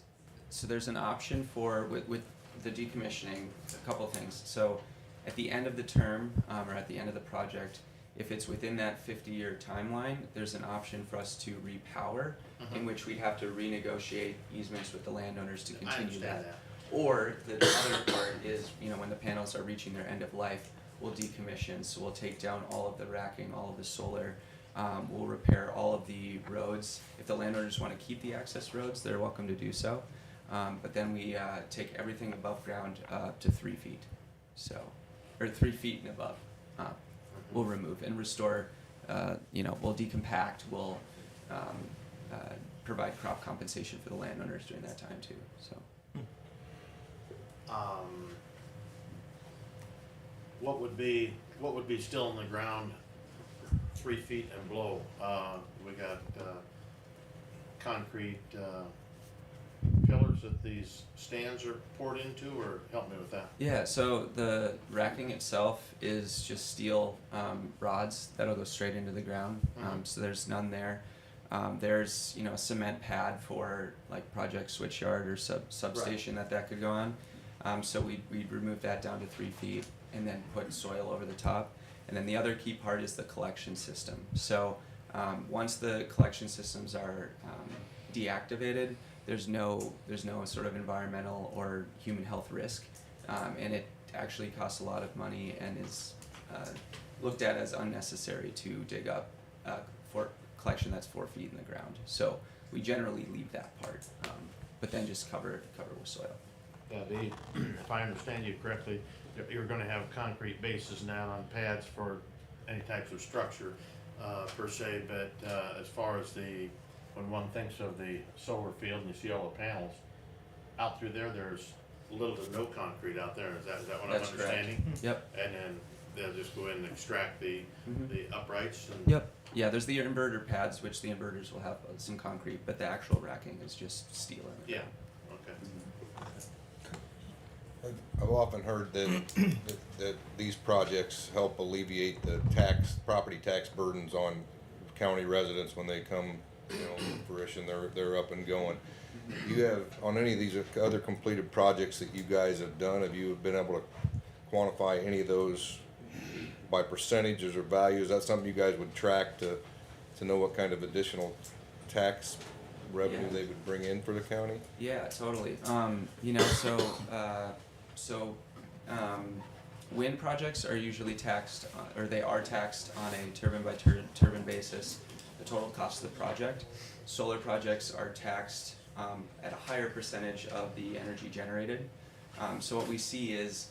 an option for, with the decommissioning, a couple things. So at the end of the term, or at the end of the project, if it's within that 50-year timeline, there's an option for us to repower, in which we'd have to renegotiate easements with the landowners to I continue understand that. Or the other part is, when the panels are reaching their end of life, we'll decommission. So we'll take down all of the racking, all of the solar. We'll repair all of the roads. If the landowners want to keep the access roads, they're welcome to do so. But then we take everything above ground up to 3 feet. So, or 3 feet and above. We'll remove and restore, we'll decompact, we'll provide crop compensation for the landowners during that time too, so. What would be still in the ground 3 feet and below? We got, concrete, pillars that these stands are poured into, or help me with that? Yeah, so the racking itself is just steel rods that'll go straight into the ground. So there's none there. There's a cement pad for like project switchyard or substation that could go on. So we'd remove that down to 3 feet and then put soil over the top. And then the other key part is the collection system. So once the collection systems are deactivated, there's no sort of environmental or human health risk, and it actually costs a lot of money and is looked at as unnecessary to dig up for collection that's 4 feet in the ground. So we generally leave that part, but then just cover with soil. Yeah, if I understand you correctly, you're gonna have concrete bases now on pads for any types of structure, per se, but, as far as when one thinks of the solar field and you see all the panels, out through there's little to no concrete out there, is that what That's I'm correct. understanding? Yep. And then they'll just go in and extract the uprights and. Yep. Yeah, there's the inverter pads, which the inverters will have some concrete, but the actual racking is just steel in it. Yeah, okay. I've often heard that these projects help alleviate the property tax burdens on county residents when they come, to fruition, they're up and going. You have, on any of these other completed projects that you guys have done, have you been able to quantify any of those by percentages or values? Is that something you guys would track to know what kind of additional tax revenue Yeah. they would bring in for the county? Yeah, totally. Wind projects are usually taxed, or they are taxed on a turbine by turbine basis, the total cost of the project. Solar projects are taxed at a higher percentage of the energy generated. So what we see is,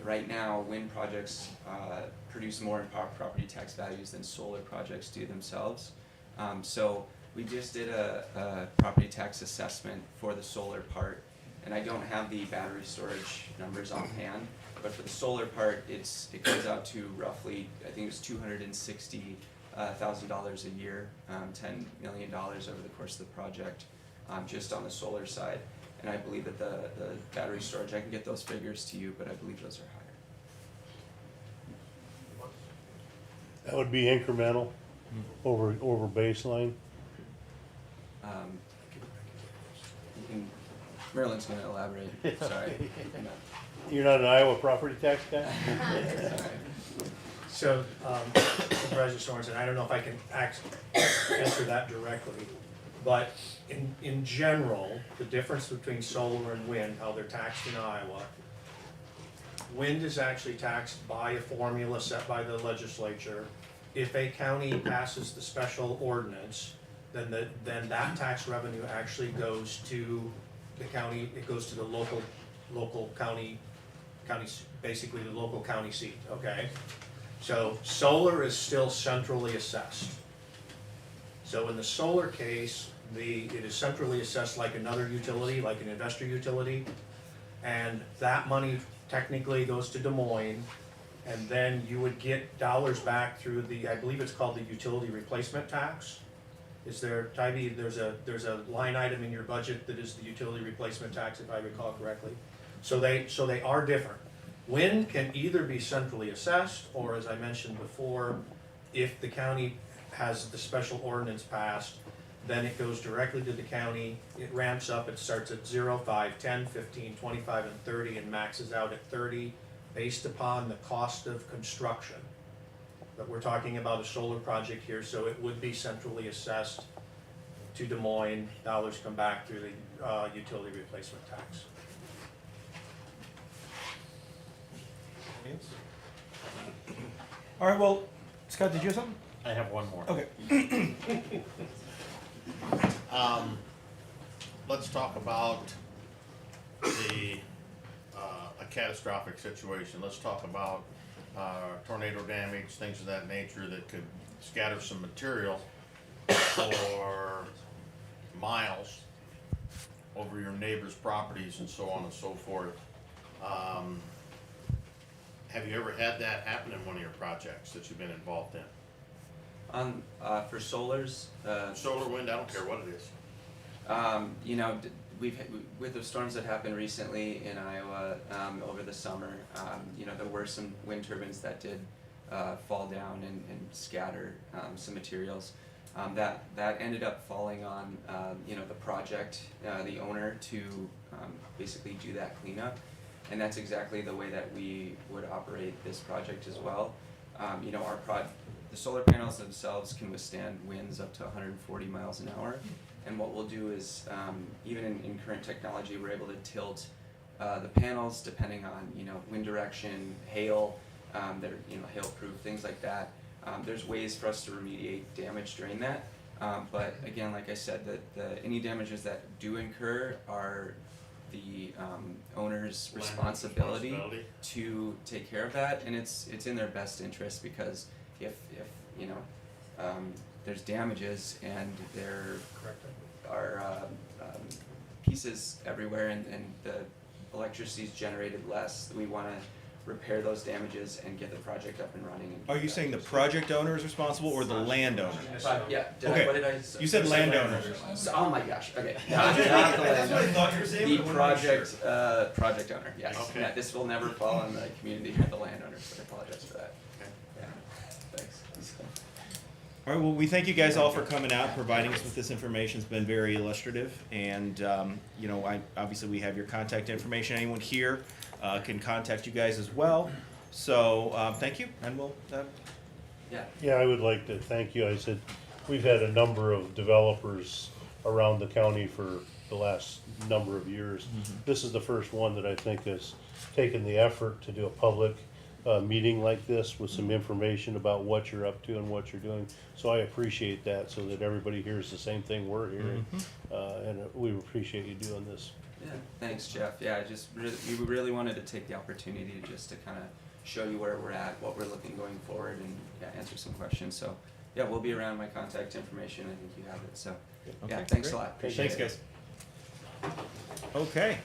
right now, wind projects produce more in property tax values than solar projects do themselves. So we just did a property tax assessment for the solar part, and I don't have the battery storage numbers offhand, but for the solar part, it goes out to roughly, I think it's $260,000 a year, $10 million over the course of the project, just on the solar side. And I believe that the battery storage, I can get those figures to you, but I believe those are higher. That would be incremental over baseline. You can, Marilyn's gonna elaborate, sorry. You're not an Iowa property tax guy? So, Supervisor Sorensen, I don't know if I can answer that directly, but in general, the difference between solar and wind, how they're taxed in Iowa, wind is actually taxed by a formula set by the legislature. If a county passes the special ordinance, then that tax revenue actually goes to the county, it goes to the local county, basically the local county seat, okay? So solar is still centrally assessed. So in the solar case, it is centrally assessed like another utility, like an investor utility, and that money technically goes to Des Moines, and then you would get dollars back through I believe it's called the utility replacement tax. Is there, Tybee, there's a line item in your budget that is the utility replacement tax, if I recall correctly. So they are different. Wind can either be centrally assessed, or as I mentioned before, if the county has the special ordinance passed, then it goes directly to the county, it ramps up, it starts at 0, 5, 10, 15, 25, and 30, and maxes out at 30, based upon the cost of construction. But we're talking about a solar project here, so it would be centrally assessed to Des Moines, dollars come back through the utility replacement tax. All right, well, Scott, did you have something? I have one more. Okay. Let's talk about a catastrophic situation. Let's talk about tornado damage, things of that nature that could scatter some material for miles over your neighbor's properties and so on and so forth. Have you ever had that happen in one of your projects that you've been involved in? For solars, Solar, wind, I don't care what it is. with the storms that happened recently in Iowa over the summer, there were some wind turbines that did fall down and scatter some materials. That ended up falling on the project, the owner, to basically do that cleanup, and that's exactly the way that we would operate this project as well. The solar panels themselves can withstand winds up to 140 miles an hour. And what we'll do is, even in current technology, we're able to tilt the panels depending on wind direction, hail, they're hail-proof, things like that. There's ways for us to remediate damage during that. But again, like I said, any damages that do incur are the owner's responsibility to take care of that, and it's in their best interest, because if there's damages and there are pieces everywhere and the electricity is generated less, we want to repair those damages and get the project up and running. And Are you saying the project owner is responsible or the landowner? Yeah. Okay. What did I say? You said landowner. So, oh my gosh. Okay. Not the landowner. thought you were saying. The project owner. Yes. Okay. Yeah, this will never fall on the community or the landowner. So I apologize for that. Yeah. Thanks. All right, well, we thank you guys all for coming out, providing us with this information. It's been very illustrative, and, you know, obviously we have your contact information. Anyone here can contact you guys as well. So, thank you, and we'll, Yeah. Yeah, I would like to thank you. I said, we've had a number of developers around the county for the last number of years. This is the first one that I think has taken the effort to do a public meeting like this with some information about what you're up to and what you're doing. So I appreciate that, so that everybody hears the same thing we're hearing. And we appreciate you doing this. Yeah, thanks, Jeff. Yeah, we really wanted to take the opportunity just to kind of show you where we're at, what we're looking going forward, and yeah, answer some questions. So, yeah, we'll be around. My contact information, I think you have it. So, yeah, Okay, thanks great. a lot. Appreciate thanks, it. guys. Okay.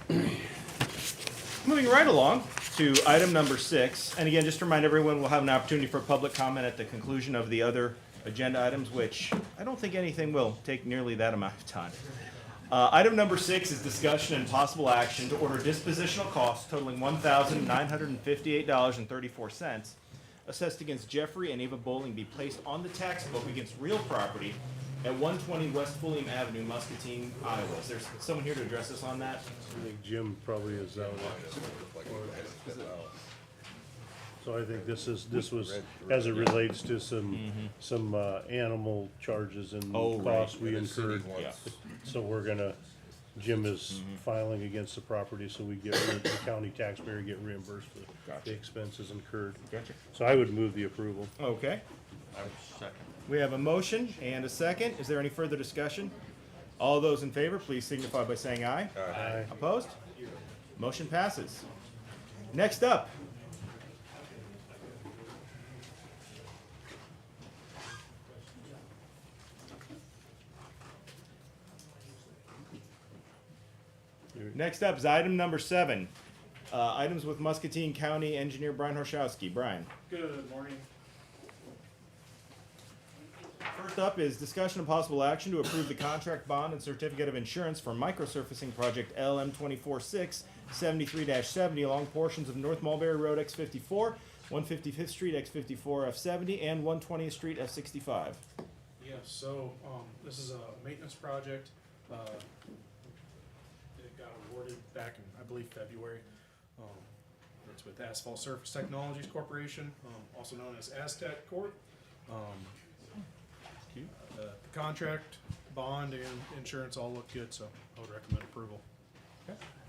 Moving right along to item number 6, and again, just to remind everyone, we'll have an opportunity for public comment at the conclusion of the other agenda items, which I don't think anything will take nearly that amount of time. Item number 6 is discussion and possible action to order dispositional costs totaling $1,958.34 assessed against Jeffrey and Ava Bowling be placed on the tax book against real property at 120 West Fulham Avenue, Muscatine, Iowa. Is there someone here to address us on that? I think Jim probably is out. So I think this was, as it relates to some animal charges and Oh, right. costs we And the city incurred. wants- So we're gonna, Jim is filing against the property, so we get, the county taxpayer get reimbursed for Gotcha. the expenses incurred. Gotcha. So I would move the approval. Okay. We have a motion and a second. Is there any further discussion? All those in favor, please signify by saying aye. Aye. Opposed? Motion passes. Next up. Next up is item number 7. Items with Muscatine County Engineer Brian Horshowski. Brian. Good morning. First up is discussion and possible action to approve the contract bond and certificate of insurance for microsurfacing project LM 246 73-70 along portions of North Mulberry Road X54, 155th Street X54 F70, and 120th Street F65. Yes, so, this is a maintenance project, it got awarded back in, I believe, February. It's with Asphalt Surface Technologies Corporation, also known as Aztec Corp. The contract, bond, and insurance all look good, so I would recommend approval.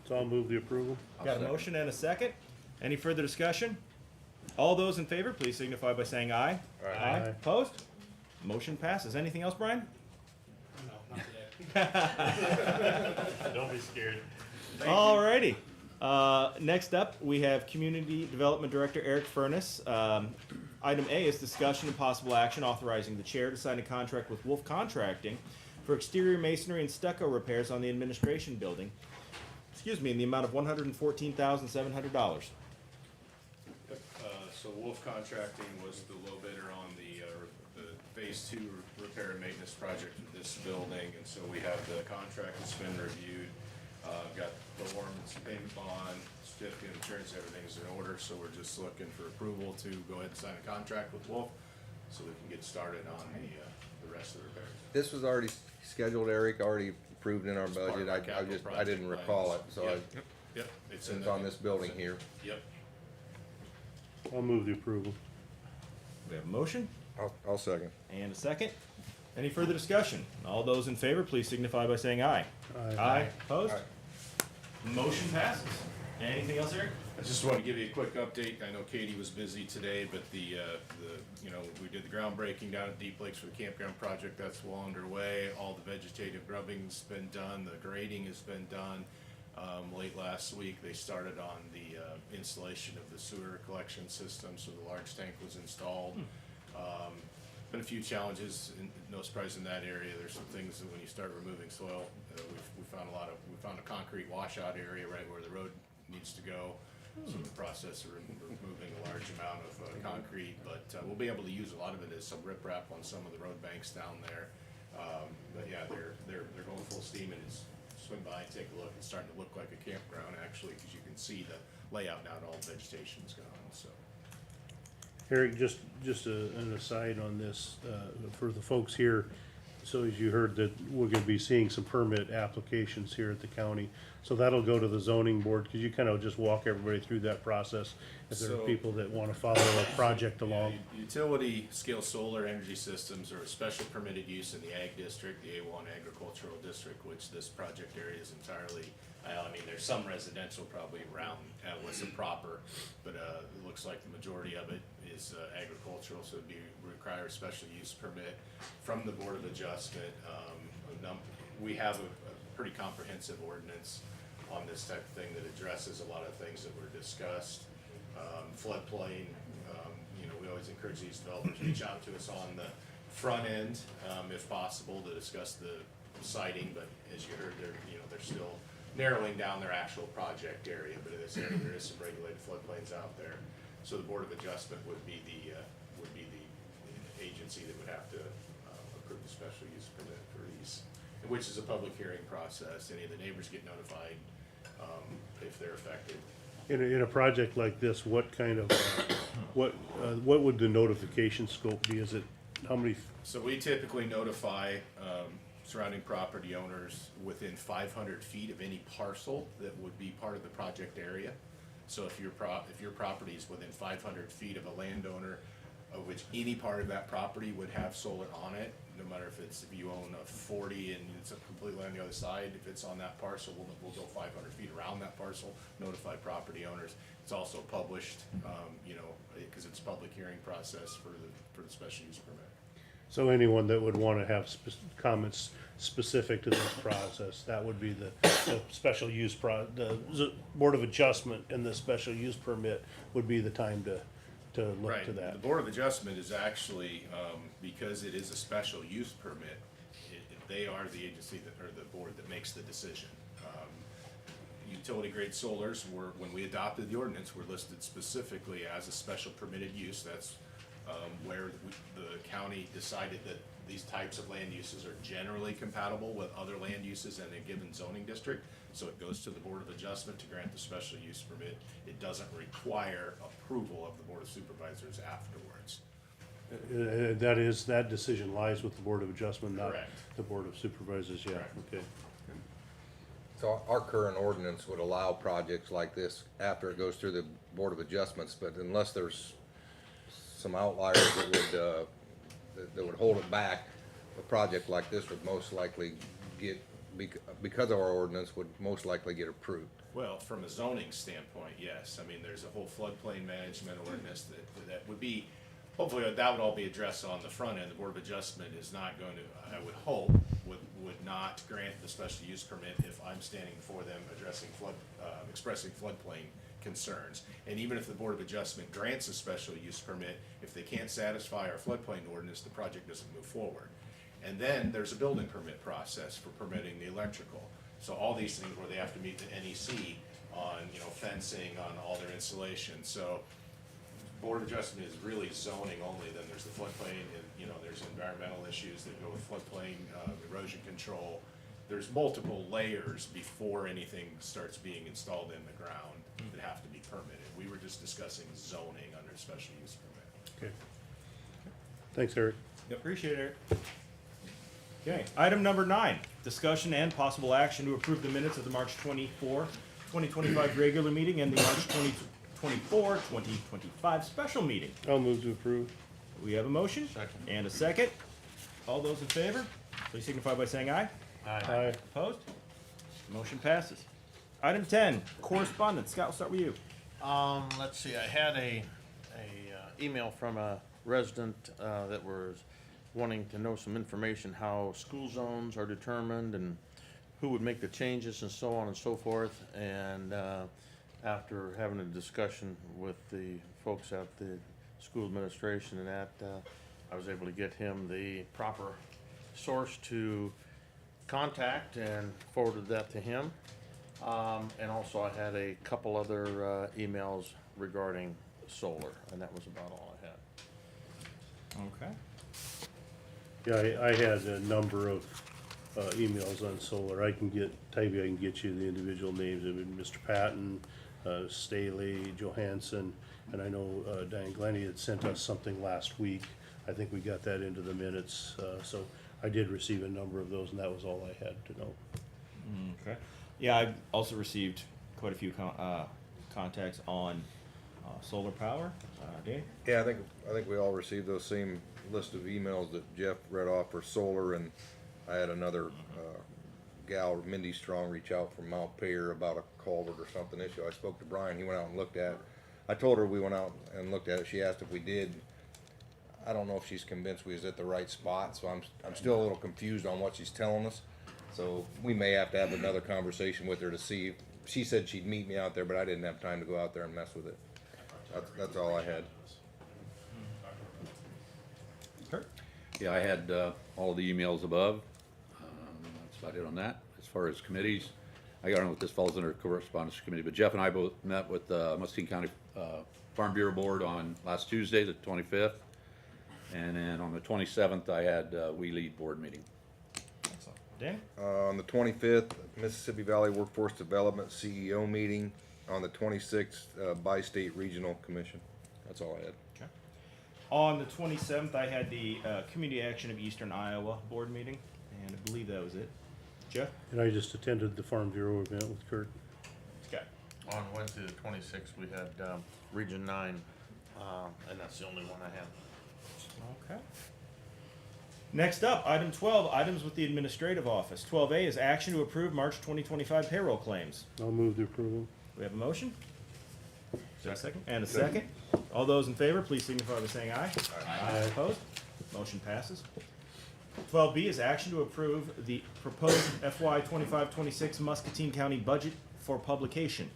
So I'll move the approval. Got a motion and a second. Any further discussion? All those in favor, please signify by saying aye. Aye. Opposed? Motion passes. Anything else, Brian? No, not today. Don't be scared. Alrighty. Next up, we have Community Development Director Eric Furness. Item A is discussion and possible action authorizing the chair to sign a contract with Wolf Contracting for exterior masonry and stucco repairs on the administration building. In the amount of $114,700. So Wolf Contracting was the low bidder on the Phase 2 repair and maintenance project for this building, and so we have the contract that's been reviewed. Got the warrants, payment bond, certificate of insurance, everything's in order, so we're just looking for approval to go ahead and sign a contract with Wolf, so we can get started on the rest of the repairs. This was already scheduled, Eric, already approved in our It's part of budget. our I capital just, I project didn't plan. recall it, so Yep. I, Yep, it's it's on this building here. Yep. I'll move the approval. We have a motion I'll second. and a second. Any further discussion? All those in favor, please signify by saying aye. Aye. Opposed? Aye. Motion passes. Anything else, Eric? I just want to give you a quick update. I know Katie was busy today, but we did the groundbreaking down at Deep Lakes for the campground project. That's well underway. All the vegetative grubbing's been done. The grading has been done. Late last week, they started on the installation of the sewer collection system, so the large tank was installed. Been a few challenges, no surprise in that area. There's some things that when you start removing soil, we found a concrete washout area right where the road needs to go. So the process of removing a large amount of concrete, but we'll be able to use a lot of it as some riprap on some of the road banks down there. But yeah, they're going full steam, and it's swing by and take a look. It's starting to look like a campground actually, because you can see the layout now and all the vegetation's gone. So Eric, just an aside on this, for the folks here, so as you heard that we're gonna be seeing some permit applications here at the county. So that'll go to the zoning board. Could you kind of just walk everybody through that process? If there are So- people that wanna follow a project along? Utility scale solar energy systems are a special permitted use in the ag district, the A1 agricultural district, which this project area is entirely, I mean, there's some residential probably around Wesson proper, but it looks like the majority of it is agricultural, so it'd be require a special use permit from the Board of Adjustment. We have a pretty comprehensive ordinance on this type of thing that addresses a lot of things that were discussed. Floodplain, we always encourage these developers to reach out to us on the front end, if possible, to discuss the siting, but as you heard, they're still narrowing down their actual project area, but in this area, there is some regulated floodplains out there. So the Board of Adjustment would be the agency that would have to approve the special use permit for these, which is a public hearing process. Any of the neighbors get notified if they're affected. In a project like this, what kind of, what would the notification scope be? Is it, how many, So we typically notify surrounding property owners within 500 feet of any parcel that would be part of the project area. So if your property is within 500 feet of a landowner, of which any part of that property would have solar on it, no matter if you own a 40 and it's completely on the other side, if it's on that parcel, we'll go 500 feet around that parcel, notify property owners. It's also published, because it's a public hearing process for the special use permit. so anyone that would wanna have comments specific to this process, that would be the special use the Board of Adjustment and the special use permit would be the time to look Right. to that. The Board of Adjustment is actually, because it is a special use permit, they are the agency or the board that makes the decision. Utility grade solars when we adopted the ordinance, were listed specifically as a special permitted use. That's where the county decided that these types of land uses are generally compatible with other land uses in a given zoning district. So it goes to the Board of Adjustment to grant the special use permit. It doesn't require approval of the Board of Supervisors afterwards. That decision lies with the Board of Adjustment, not Correct. the Board of Supervisors, yeah, Correct. okay. So our current ordinance would allow projects like this after it goes through the Board of Adjustments, but unless there's some outliers that would hold it back, a project like this would most likely because of our ordinance, would most likely get approved. Well, from a zoning standpoint, yes. I mean, there's a whole floodplain management ordinance that would be, hopefully that would all be addressed on the front end. The Board of Adjustment is not going to, I would hope, would not grant the special use permit if I'm standing before them expressing floodplain concerns. And even if the Board of Adjustment grants a special use permit, if they can't satisfy our floodplain ordinance, the project doesn't move forward. And then there's a building permit process for permitting the electrical. So all these things where they have to meet the NEC on, fencing, on all their installation. So Board of Adjustment is really zoning only, then there's the floodplain, and, there's environmental issues that go with floodplain, erosion control. There's multiple layers before anything starts being installed in the ground that have to be permitted. We were just discussing zoning under special use permit. Okay. Thanks, Eric. Appreciate it, Eric. Okay, item number 9, discussion and possible action to approve the minutes of the March 24, 2025 regular meeting and the March 24, 2025 special meeting. I'll move to approve. We have a motion? Second. And a second. All those in favor, please signify by saying aye. Aye. Opposed? Motion passes. Item 10, correspondence. Scott, we'll start with you. Let's see, I had a email from a resident, that was wanting to know some information, how school zones are determined and who would make the changes and so on and so forth. And, after having a discussion with the folks at the school administration and that, I was able to get him the proper source to contact and forwarded that to him. And also I had a couple other emails regarding solar, and that was about all I had. Okay. Yeah, I had a number of emails on solar. I can get, Tybee, I can get you the individual names. I mean, Mr. Patton, Staley, Johansson, and I know Diane Glennie had sent us something last week. I think we got that into the minutes, so I did receive a number of those, and that was all I had to know. Okay. Yeah, I've also received quite a few contacts on solar power. Dave? Yeah, I think we all received those same list of emails that Jeff read off for solar, and I had another gal, Mindy Strong, reach out from Mount Payer about a culvert or something issue. I spoke to Brian, he went out and looked at it. I told her we went out and looked at it. She asked if we did. I don't know if she's convinced we was at the right spot, so I'm still a little confused on what she's telling us. So we may have to have another conversation with her to see. She said she'd meet me out there, but I didn't have time to go out there and mess with it. That's all I had. Kurt? Yeah, I had all the emails above. That's about it on that. As far as committees, I don't know if this falls under correspondence committee, but Jeff and I both met with the Muscatine County Farm Bureau Board on last Tuesday, the 25th. And then on the 27th, I had We Lead board meeting. Excellent. Dan? On the 25th, Mississippi Valley Workforce Development CEO meeting. On the 26th, Bi-State Regional Commission. That's all I had. Okay. On the 27th, I had the Community Action of Eastern Iowa board meeting, and I believe that was it. Jeff? And I just attended the Farm Bureau event with Kurt. Scott? On Wednesday the 26th, we had Region 9, and that's the only one I had. Okay. Next up, item 12, items with the administrative office. 12A is action to approve March 2025 payroll claims. I'll move the approval. We have a motion? Is there a second? And a second. All those in favor, please signify by saying aye. Aye. Opposed? Motion passes. 12B is action to approve the proposed FY 25-26 Muscatine County budget for publication.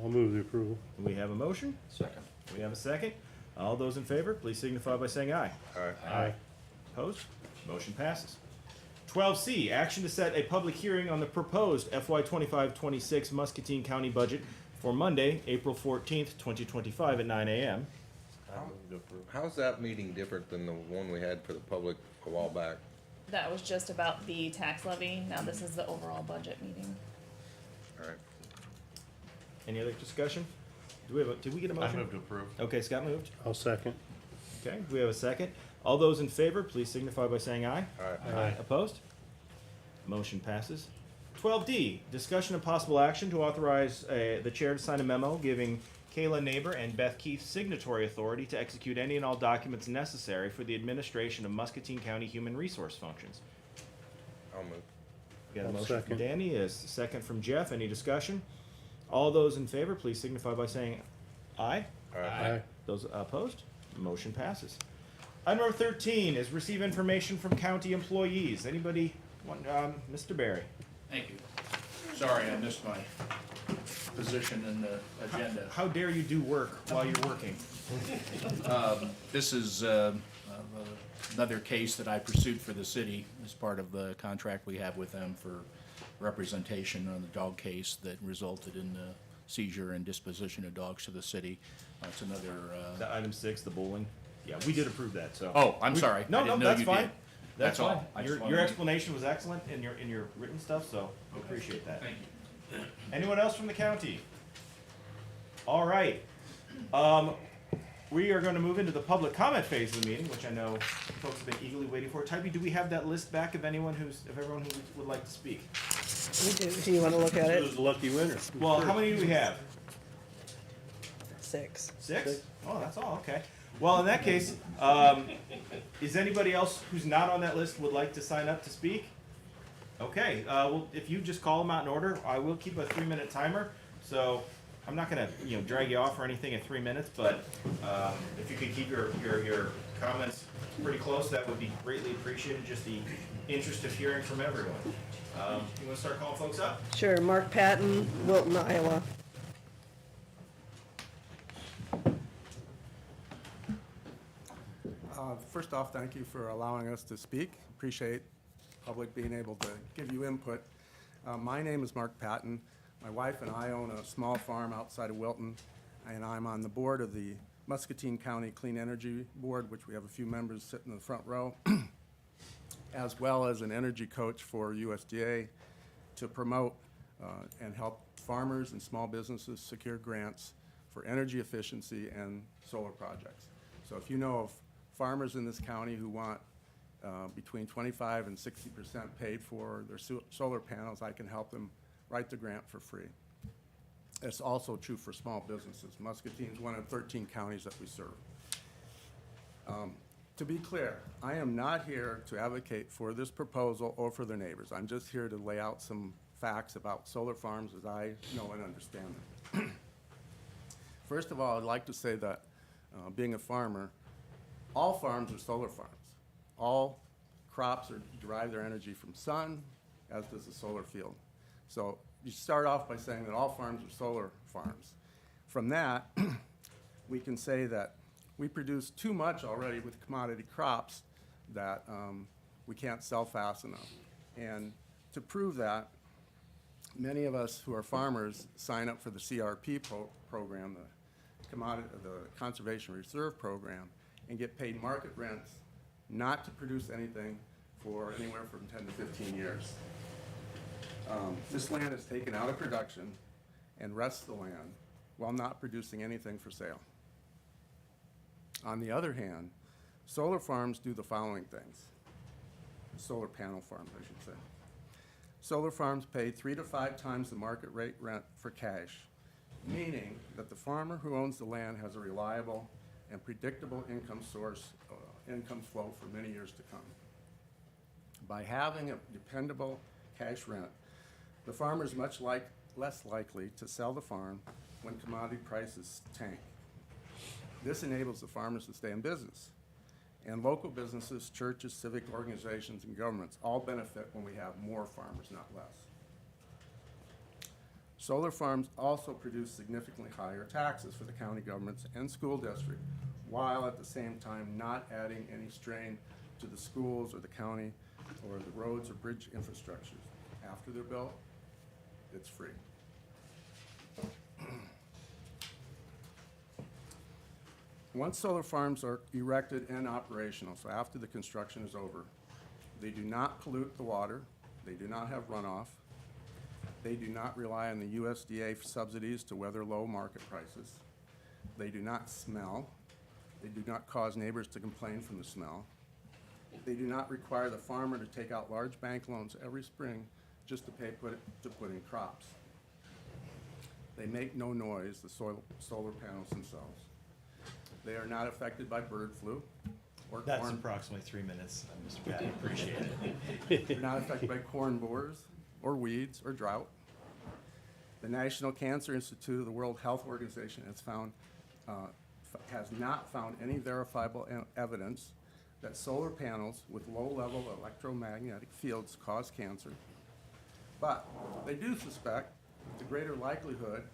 I'll move the approval. We have a motion? Second. We have a second. All those in favor, please signify by saying aye. Aye. Opposed? Motion passes. 12C, action to set a public hearing on the proposed FY 25-26 Muscatine County budget for Monday, April 14th, 2025 at 9 a.m. How's that meeting different than the one we had for the public a while back? That was just about the tax levy. Now this is the overall budget meeting. All right. Any other discussion? Did we get a I motion? move to approve. Okay, Scott moved. I'll second. Okay, we have a second. All those in favor, please signify by saying aye. Aye. Opposed? Motion passes. 12D, discussion of possible action to authorize the chair to sign a memo giving Kayla Neighbor and Beth Keith signatory authority to execute any and all documents necessary for the administration of Muscatine County human resource functions. I'll move. We got a I'll motion from second. Danny, a second from Jeff. Any discussion? All those in favor, please signify by saying aye. Aye. Those opposed? Motion passes. Item number 13 is receive information from county employees. Anybody want, Mr. Barry? Thank you. Sorry, I missed my position in the agenda. How dare you do work while you're working? This is another case that I pursued for the city as part of the contract we have with them for representation on the dog case that resulted in the seizure and disposition of dogs to the city. It's another. The item 6, the bowling. Yeah, we did approve that. So. Oh, I'm sorry. No, I didn't know that's you fine. did. That's all. fine. I just Your wanted to- explanation was excellent in your written stuff, so I appreciate that. Thank you. Anyone else from the county? All right. We are going to move into the public comment phase of the meeting, which I know folks have been eagerly waiting for. Tybee, do we have that list back of everyone who would like to speak? We do. Do you want to look at it? Who's the lucky winner? Well, how many do we have? 6. 6? Oh, that's all. Okay. Well, in that case, is anybody else who's not on that list would like to sign up to speak? Okay. Well, if you just call them out in order, I will keep a 3-minute timer. So I'm not going to drag you off or anything at 3 minutes, but if you could keep your comments pretty close, that would be greatly appreciated. Just the interest of hearing from everyone. You want to start calling folks up? Sure. Mark Patton, Wilton, Iowa. First off, thank you for allowing us to speak. Appreciate public being able to give you input. My name is Mark Patton. My wife and I own a small farm outside of Wilton, and I'm on the board of the Muscatine County Clean Energy Board, which we have a few members sitting in the front row, as well as an energy coach for USDA to promote and help farmers and small businesses secure grants for energy efficiency and solar projects. So if you know of farmers in this county who want between 25 and 60% paid for their solar panels, I can help them write the grant for free. It's also true for small businesses. Muscatine is one of 13 counties that we serve. To be clear, I am not here to advocate for this proposal or for their neighbors. I'm just here to lay out some facts about solar farms as I know and understand them. First of all, I'd like to say that being a farmer, all farms are solar farms. All crops derive their energy from sun, as does the solar field. So you start off by saying that all farms are solar farms. From that, we can say that we produce too much already with commodity crops that we can't sell fast enough. And to prove that, many of us who are farmers sign up for the CRP program, the Conservation Reserve Program, and get paid market rents not to produce anything for anywhere from 10 to 15 years. This land is taken out of production and rests the land while not producing anything for sale. On the other hand, solar farms do the following things. Solar panel farms, I should say. Solar farms pay 3 to 5 times the market rate rent for cash, meaning that the farmer who owns the land has a reliable and predictable income source, income flow for many years to come. By having a dependable cash rent, the farmer is much less likely to sell the farm when commodity prices tank. This enables the farmers to stay in business. And local businesses, churches, civic organizations, and governments all benefit when we have more farmers, not less. Solar farms also produce significantly higher taxes for the county governments and school district, while at the same time not adding any strain to the schools or the county or the roads or bridge infrastructures. After they're built, it's free. Once solar farms are erected and operational, so after the construction is over, they do not pollute the water, they do not have runoff, they do not rely on the USDA subsidies to weather low market prices, they do not smell, they do not cause neighbors to complain from the smell, they do not require the farmer to take out large bank loans every spring just to put in crops. They make no noise, the solar panels themselves. They are not affected by bird flu or That's corn. approximately 3 minutes, Mr. Patton. Appreciate it. They're not affected by corn borers or weeds or drought. The National Cancer Institute of the World Health Organization has not found any verifiable evidence that solar panels with low-level electromagnetic fields cause cancer. But they do suspect the greater likelihood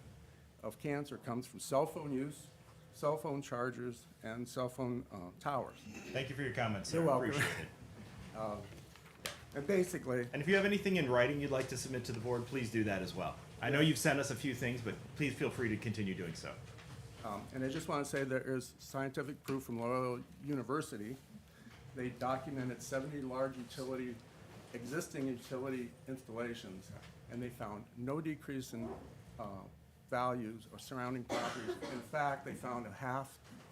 of cancer comes from cell phone use, cell phone chargers, and cell phone towers. Thank you for your comments, sir. You're welcome. Appreciate it. And basically, And if you have anything in writing you'd like to submit to the board, please do that as well. I know you've sent us a few things, but please feel free to continue doing so. and I just want to say there is scientific proof from Loyola University. They documented 70 large existing utility installations, and they found no decrease in values or surrounding properties. In fact, they found a 0.5%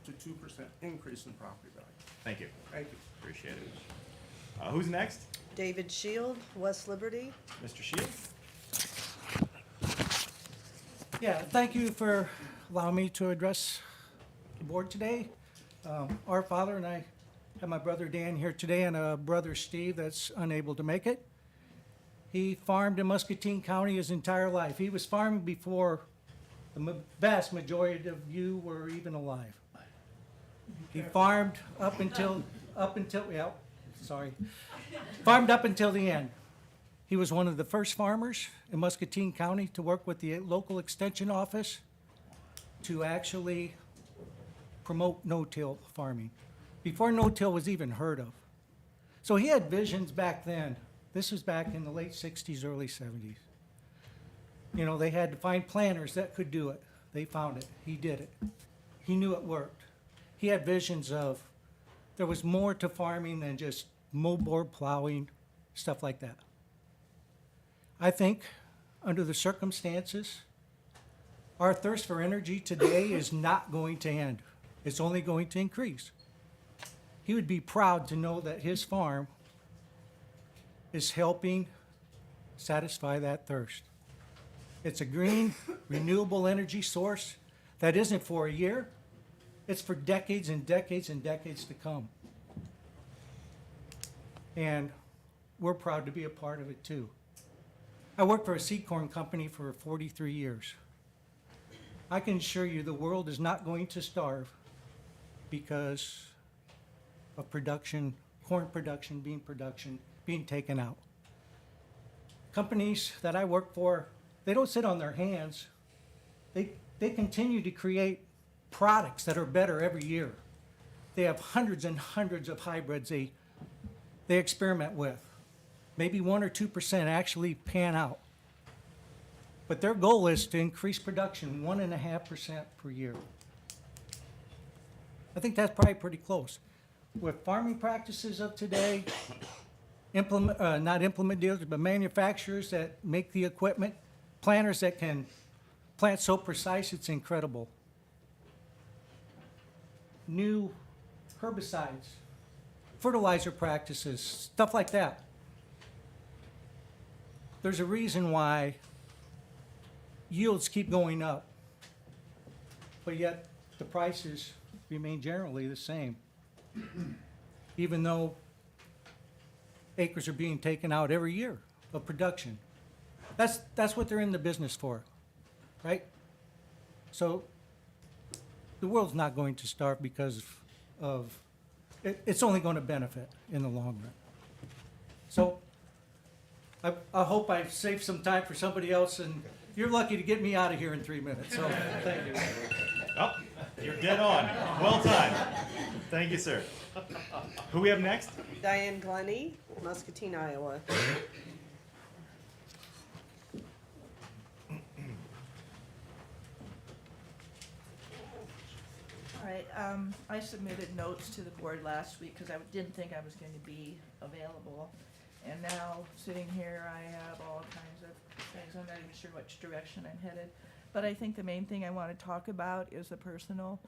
to 2% increase in property value. Thank you. Thank you. Appreciate it. Who's next? David Shield, West Liberty. Mr. Shields? Yeah, thank you for allowing me to address the board today. Our father and I have my brother Dan here today and a brother Steve that's unable to make it. He farmed in Muscatine County his entire life. He was farming before the vast majority of you were even alive. He farmed up until farmed up until the end. He was one of the first farmers in Muscatine County to work with the local extension office to actually promote no-till farming, before no-till was even heard of. So he had visions back then. This was back in the late 60s, early 70s. You know, they had to find planners that could do it. They found it. He did it. He knew it worked. He had visions of there was more to farming than just moldboard plowing, stuff like that. I think under the circumstances, our thirst for energy today is not going to end. It's only going to increase. He would be proud to know that his farm is helping satisfy that thirst. It's a green, renewable energy source that isn't for a year, it's for decades and decades and decades to come. And we're proud to be a part of it too. I worked for a seed corn company for 43 years. I can assure you the world is not going to starve because of corn production being taken out. Companies that I work for, they don't sit on their hands. They continue to create products that are better every year. They have hundreds and hundreds of hybrids they experiment with. Maybe 1 or 2% actually pan out. But their goal is to increase production 1.5% per year. I think that's probably pretty close. With farming practices of today, not implement dealers, but manufacturers that make the equipment, planters that can plant so precise it's incredible. New herbicides, fertilizer practices, stuff like that. There's a reason why yields keep going up, but yet the prices remain generally the same, even though acres are being taken out every year of production. That's what they're in the business for, right? So the world's not going to starve because of it's only going to benefit in the long run. So I hope I've saved some time for somebody else, and you're lucky to get me out of here in 3 minutes, so thank you. Oh, you're dead on. Well timed. Thank you, sir. Who we have next? Diane Glenny, Muscatine, Iowa. All right, I submitted notes to the board last week because I didn't think I was going to be available. And now, sitting here, I have all kinds of things. I'm not even sure which direction I'm headed. But I think the main thing I want to talk about is the personal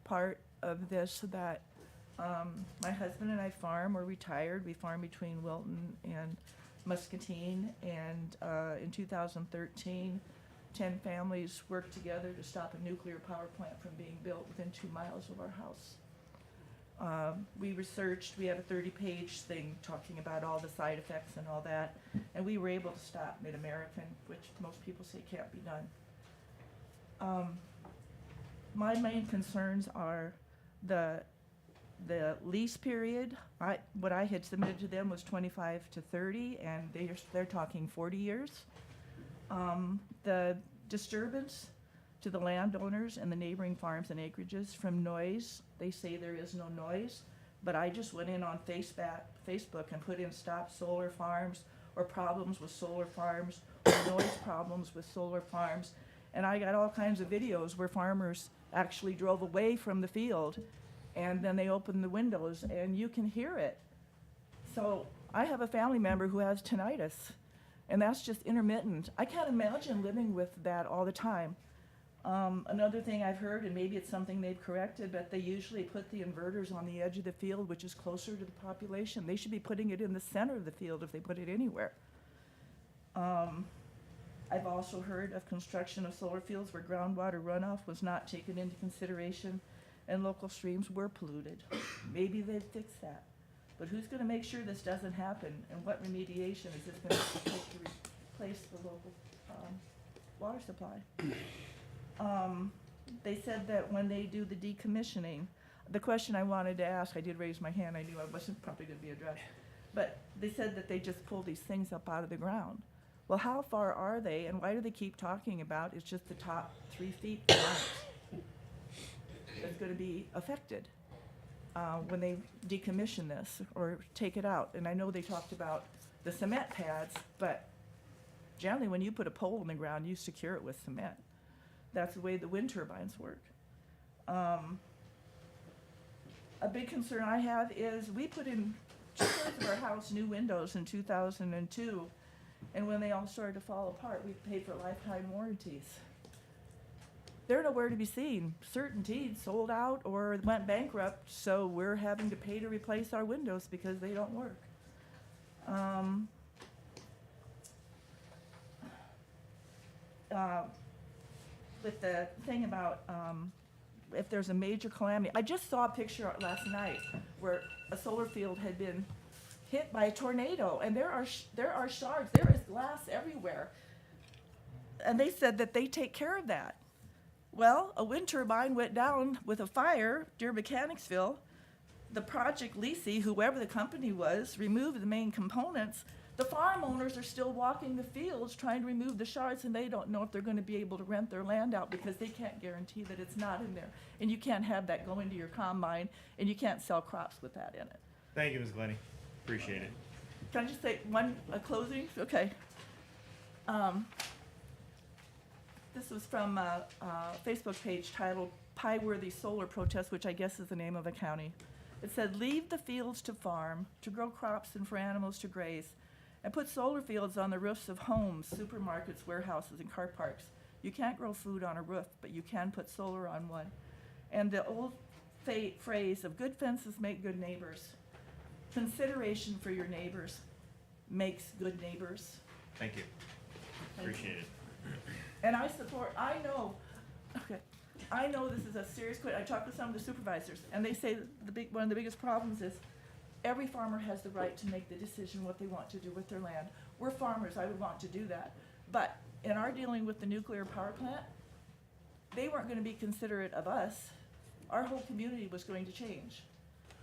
part of this, that my husband and I farm. We're retired. We farm between Wilton and Muscatine. And in 2013, 10 families worked together to stop a nuclear power plant from being built within 2 miles of our house. We researched, we have a 30-page thing talking about all the side effects and all that, and we were able to stop Mid-American, which most people say can't be done. My main concerns are the lease period. What I had submitted to them was 25 to 30, and they're talking 40 years. The disturbance to the landowners and the neighboring farms and acreages from noise. They say there is no noise, but I just went in on Facebook and put in stop solar farms or problems with solar farms or noise problems with solar farms. And I got all kinds of videos where farmers actually drove away from the field and then they opened the windows and you can hear it. So I have a family member who has tinnitus, and that's just intermittent. I can't imagine living with that all the time. Another thing I've heard, and maybe it's something they've corrected, but they usually put the inverters on the edge of the field, which is closer to the population. They should be putting it in the center of the field if they put it anywhere. I've also heard of construction of solar fields where groundwater runoff was not taken into consideration and local streams were polluted. Maybe they've fixed that. But who's going to make sure this doesn't happen, and what remediation is this going to take to replace the local water supply? They said that when they do the decommissioning, the question I wanted to ask, I did raise my hand, I knew I wasn't probably going to be addressed, but they said that they just pull these things up out of the ground. Well, how far are they, and why do they keep talking about it's just the top 3 feet that's going to be affected when they decommission this or take it out? And I know they talked about the cement pads, but Generally, when you put a pole in the ground, you secure it with cement. That's the way the wind turbines work. A big concern I have is we put in 2/3 of our house new windows in 2002, and when they all started to fall apart, we paid for lifetime warranties. They're nowhere to be seen. Certainty sold out or went bankrupt, so we're having to pay to replace our windows because they don't work. With the thing about if there's a major calamity, I just saw a picture last night where a solar field had been hit by a tornado, and there are shards, there is glass everywhere, and they said that they take care of that. Well, a wind turbine went down with a fire near Mechanicsville. The project leasee, whoever the company was, removed the main components. The farm owners are still walking the fields trying to remove the shards, and they don't know if they're going to be able to rent their land out because they can't guarantee that it's not in there. And you can't have that go into your combine, and you can't sell crops with that in it. Thank you, Ms. Glenny. Appreciate it. Can I just say a closing? Okay. This was from a Facebook page titled Pie-Worthy Solar Protest, which I guess is the name of a county. It said, leave the fields to farm, to grow crops and for animals to graze, and put solar fields on the roofs of homes, supermarkets, warehouses, and car parks. You can't grow food on a roof, but you can put solar on one. And the old phrase of good fences make good neighbors. Consideration for your neighbors makes good neighbors. Thank you. Appreciate it. And I know this is a serious question. I talked to some of the supervisors, and they say that one of the biggest problems is every farmer has the right to make the decision what they want to do with their land. We're farmers, I would want to do that. But in our dealing with the nuclear power plant, they weren't gonna be considerate of us. Our whole community was going to change.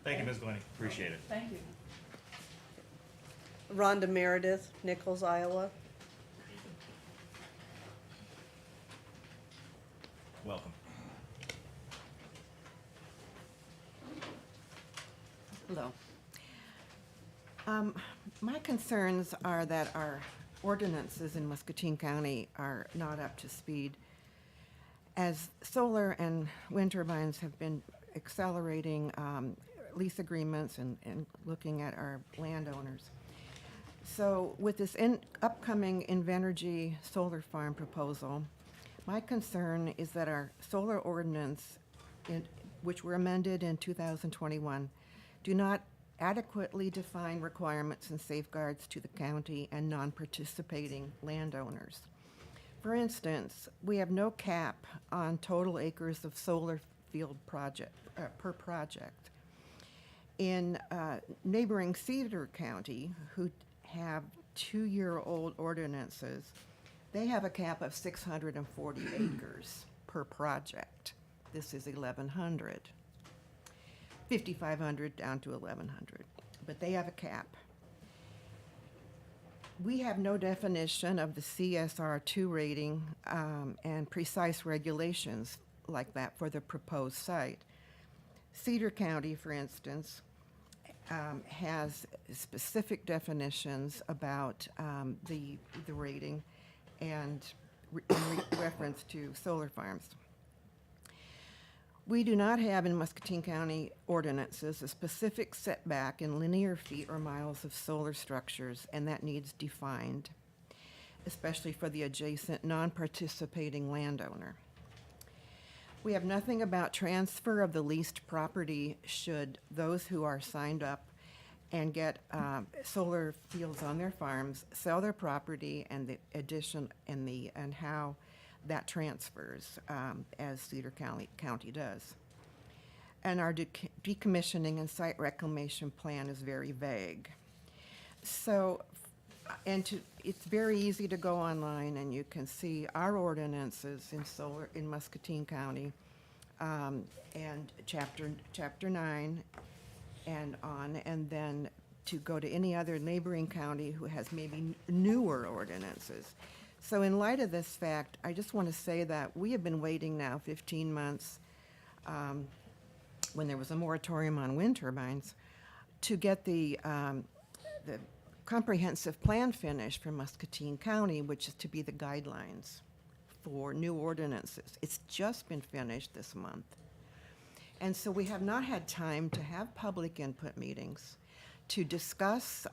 Thank you, Ms. Glenny. Appreciate it. Thank you. Rhonda Meredith, Nichols, Iowa. Welcome. Hello. My concerns are that our ordinances in Muscatine County are not up to speed. As solar and wind turbines have been accelerating lease agreements and looking at our landowners. So with this upcoming Invenergy solar farm proposal, my concern is that our solar ordinance, which were amended in 2021, do not adequately define requirements and safeguards to the county and non-participating landowners. For instance, we have no cap on total acres of solar field per project. In neighboring Cedar County, who have 2-year-old ordinances, they have a cap of 640 acres per project. This is 1,100. 5,500 down to 1,100, but they have a cap. We have no definition of the CSR2 rating and precise regulations like that for the proposed site. Cedar County, for instance, has specific definitions about the rating and reference to solar farms. We do not have in Muscatine County ordinances a specific setback in linear feet or miles of solar structures, and that needs defined, especially for the adjacent non-participating landowner. We have nothing about transfer of the leased property should those who are signed up and get solar fields on their farms sell their property and the addition and how that transfers as Cedar County does. And our decommissioning and site reclamation plan is very vague. So, it's very easy to go online and you can see our ordinances in solar in Muscatine County and chapter 9 and on, and then to go to any other neighboring county who has maybe newer ordinances. So in light of this fact, I just want to say that we have been waiting now 15 months when there was a moratorium on wind turbines to get the comprehensive plan finished for Muscatine County, which is to be the guidelines for new ordinances. It's just been finished this month. And so we have not had time to have public input meetings, to discuss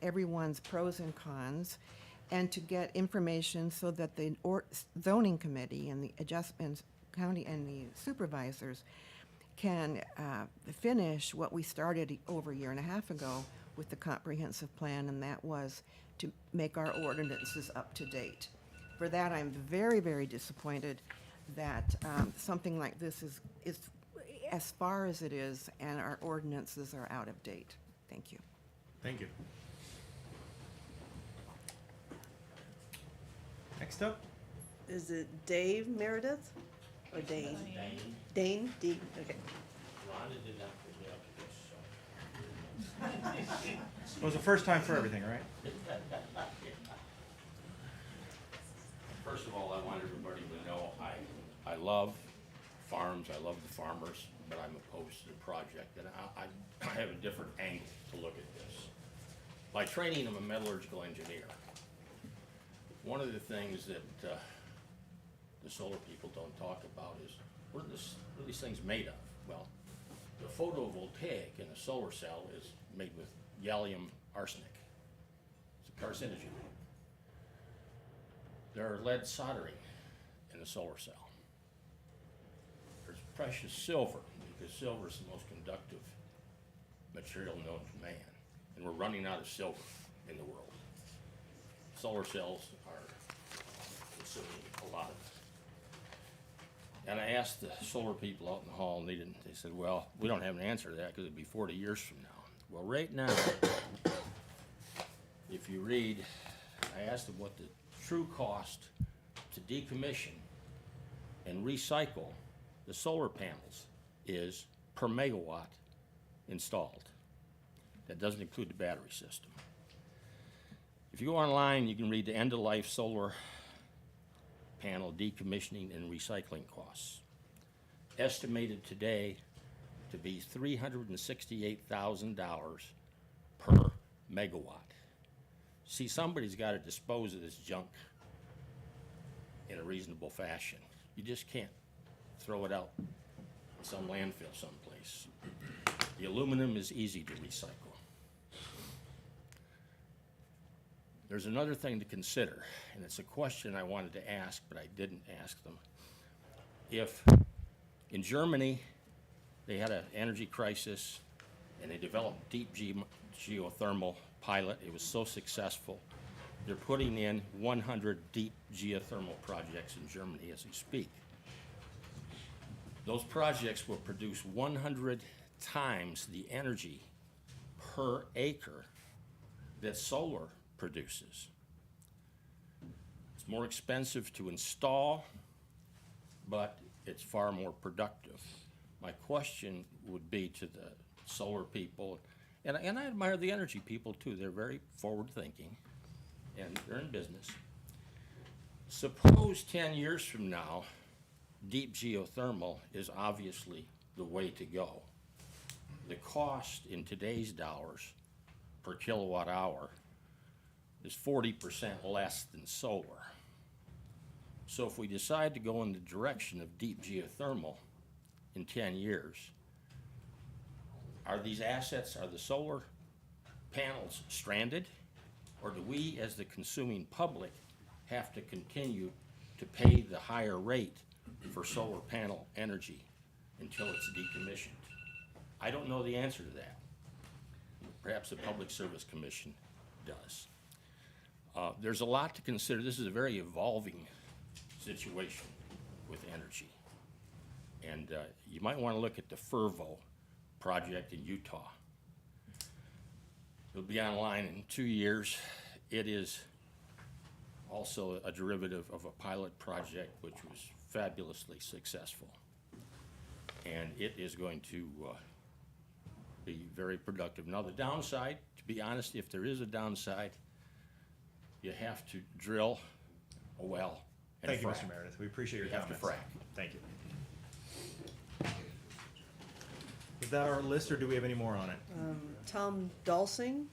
everyone's pros and cons, and to get information so that the zoning committee and the adjustments county and the supervisors can finish what we started over a year and a half ago with the comprehensive plan, and that was to make our ordinances up to date. For that, I'm very, very disappointed that something like this is as far as it is, and our ordinances are out of date. Thank you. Thank you. Next up. Is it Dave Meredith or Dane? Dane, D, okay. It was the first time for everything, right? First of all, I want everybody to know I love farms, I love the farmers, but I'm opposed to the project, and I have a different angle to look at this. By training, I'm a metallurgical engineer. One of the things that the solar people don't talk about is what are these things made of? Well, the photovoltaic in a solar cell is made with gallium arsenic. It's a carcinogen. There are lead soldering in a solar cell. There's precious silver, because silver is the most conductive material known to man, and we're running out of silver in the world. Solar cells are consuming a lot of it. And I asked the solar people out in the hall, and they said, well, we don't have an answer to that because it'd be 40 years from now. Well, right now, if you read, I asked them what the true cost to decommission and recycle the solar panels is per megawatt installed. That doesn't include the battery system. If you go online, you can read the end-of-life solar panel decommissioning and recycling costs. Estimated today to be $368,000 per megawatt. See, somebody's got to dispose of this junk in a reasonable fashion. You just can't throw it out in some landfill someplace. The aluminum is easy to recycle. There's another thing to consider, and it's a question I wanted to ask, but I didn't ask them. If in Germany they had an energy crisis and they developed deep geothermal pilot, it was so successful, they're putting in 100 deep geothermal projects in Germany as we speak. Those projects will produce 100 times the energy per acre that solar produces. It's more expensive to install, but it's far more productive. My question would be to the solar people, and I admire the energy people too. They're very forward-thinking, and they're in business. Suppose 10 years from now, deep geothermal is obviously the way to go. The cost in today's dollars per kilowatt hour is 40% less than solar. So if we decide to go in the direction of deep geothermal in 10 years, are these assets, are the solar panels stranded? Or do we, as the consuming public, have to continue to pay the higher rate for solar panel energy until it's decommissioned? I don't know the answer to that. Perhaps the Public Service Commission does. There's a lot to consider. This is a very evolving situation with energy. And you might want to look at the Fervo project in Utah. It'll be online in 2 years. It is also a derivative of a pilot project which was fabulously successful. And it is going to be very productive. Now the downside, to be honest, if there is a downside, you have to drill a well and Thank you, frack. Mr. Meredith. We appreciate your You have comments. to frack. Thank you. Is that our list, or do we have any more on it? Tom Dalsing,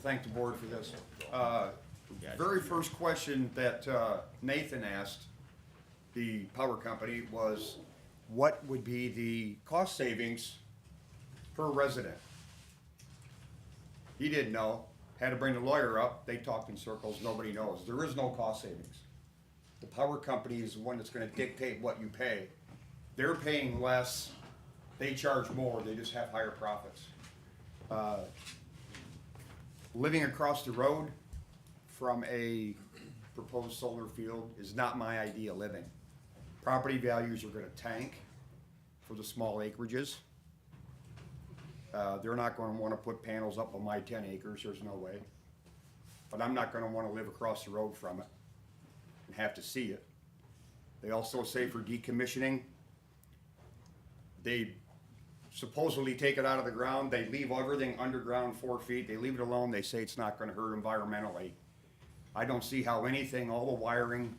thank the board for this. Very first question that Nathan asked the power company was, what would be the cost savings per resident? He didn't know, had to bring the lawyer up, they talked in circles, nobody knows. There is no cost savings. The power company is the one that's gonna dictate what you pay. They're paying less, they charge more, they just have higher profits. Living across the road from a proposed solar field is not my idea of living. Property values are gonna tank for the small acreages. They're not gonna wanna put panels up on my 10 acres, there's no way. But I'm not gonna wanna live across the road from it and have to see it. They also say for decommissioning, they supposedly take it out of the ground, they leave everything underground 4 feet, they leave it alone, they say it's not gonna hurt environmentally. I don't see how anything, all the wiring,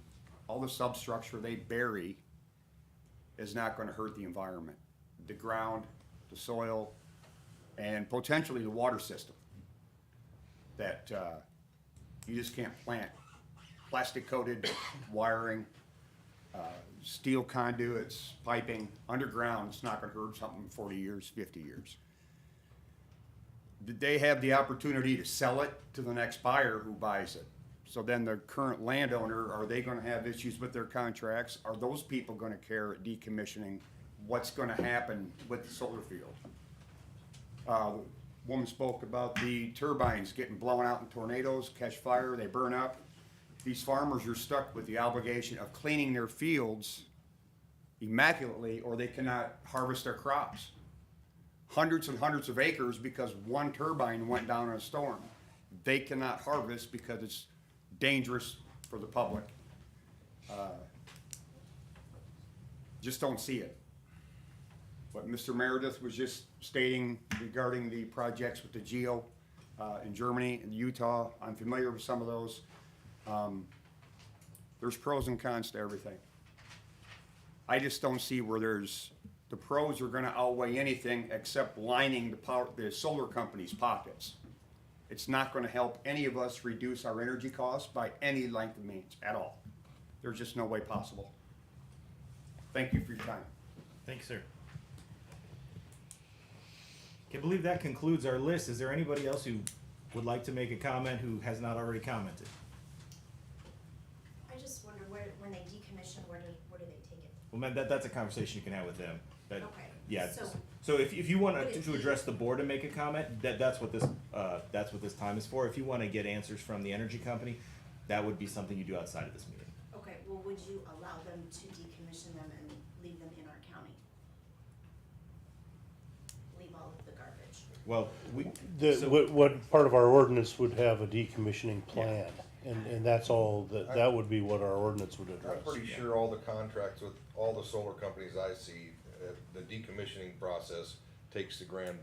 all the substructure they bury is not gonna hurt the environment. The ground, the soil, and potentially the water system that you just can't plant. Plastic coated wiring, steel conduits, piping, underground, it's not gonna hurt something in 40 years, 50 years. They have the opportunity to sell it to the next buyer who buys it. So then the current landowner, are they gonna have issues with their contracts? Are those people gonna care at decommissioning what's gonna happen with the solar field? The woman spoke about the turbines getting blown out in tornadoes, catch fire, they burn up. These farmers are stuck with the obligation of cleaning their fields immaculately, or they cannot harvest their crops. Hundreds and hundreds of acres because one turbine went down in a storm. They cannot harvest because it's dangerous for the public. Just don't see it. What Mr. Meredith was just stating regarding the projects with the GEO in Germany and Utah, I'm familiar with some of those. There's pros and cons to everything. I just don't see where the pros are gonna outweigh anything except lining the solar company's pockets. It's not gonna help any of us reduce our energy costs by any length of means at all. There's just no way possible. Thank you for your time. Thank you, sir. I believe that concludes our list. Is there anybody else who would like to make a comment who has not already commented? I just wonder when they decommission, where do they take it? Well, man, that's a conversation you can have with them. Okay. Yeah. So- So if you want Would it to address the board and make a comment, that's what this time is for. If you want to get answers from the energy company, that would be something you do outside of this meeting. Okay, well, would you allow them to decommission them and leave them in our county? Leave all of the garbage? Well, What part of our ordinance would have a decommissioning plan? And that's all, that would be what our ordinance would address. I'm pretty sure all the contracts with all the solar companies I see, the decommissioning process takes the ground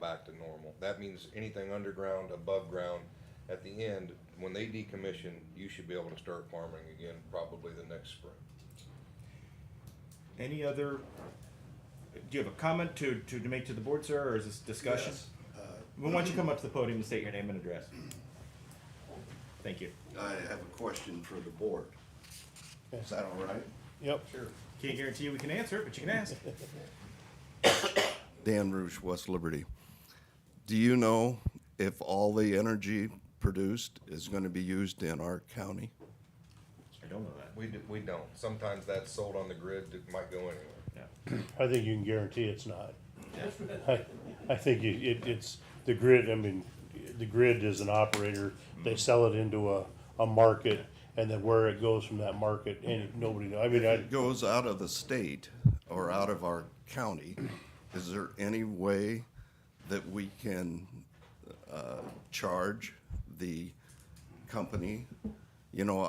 back to normal. That means anything underground, above ground, at the end, when they decommission, you should be able to start farming again, probably the next spring. Any other, do you have a comment to make to the board, sir, or is this discussion? Yes. Well, why don't you come up to the podium and state your name and address? Thank you. I have a question for the board. Is that all right? Yep. Sure. Can't guarantee you we can answer it, but you can ask. Dan Rouge, West Liberty. Do you know if all the energy produced is going to be used in our county? I don't know that. We don't. Sometimes that's sold on the grid, it might go anywhere. Yeah. I think you can guarantee it's not. I think it's the grid. I mean, the grid is an operator. They sell it into a market, and then where it goes from that market, nobody knows. I mean, If it goes out of the state or out of our county, is there any way that we can charge the company? You know,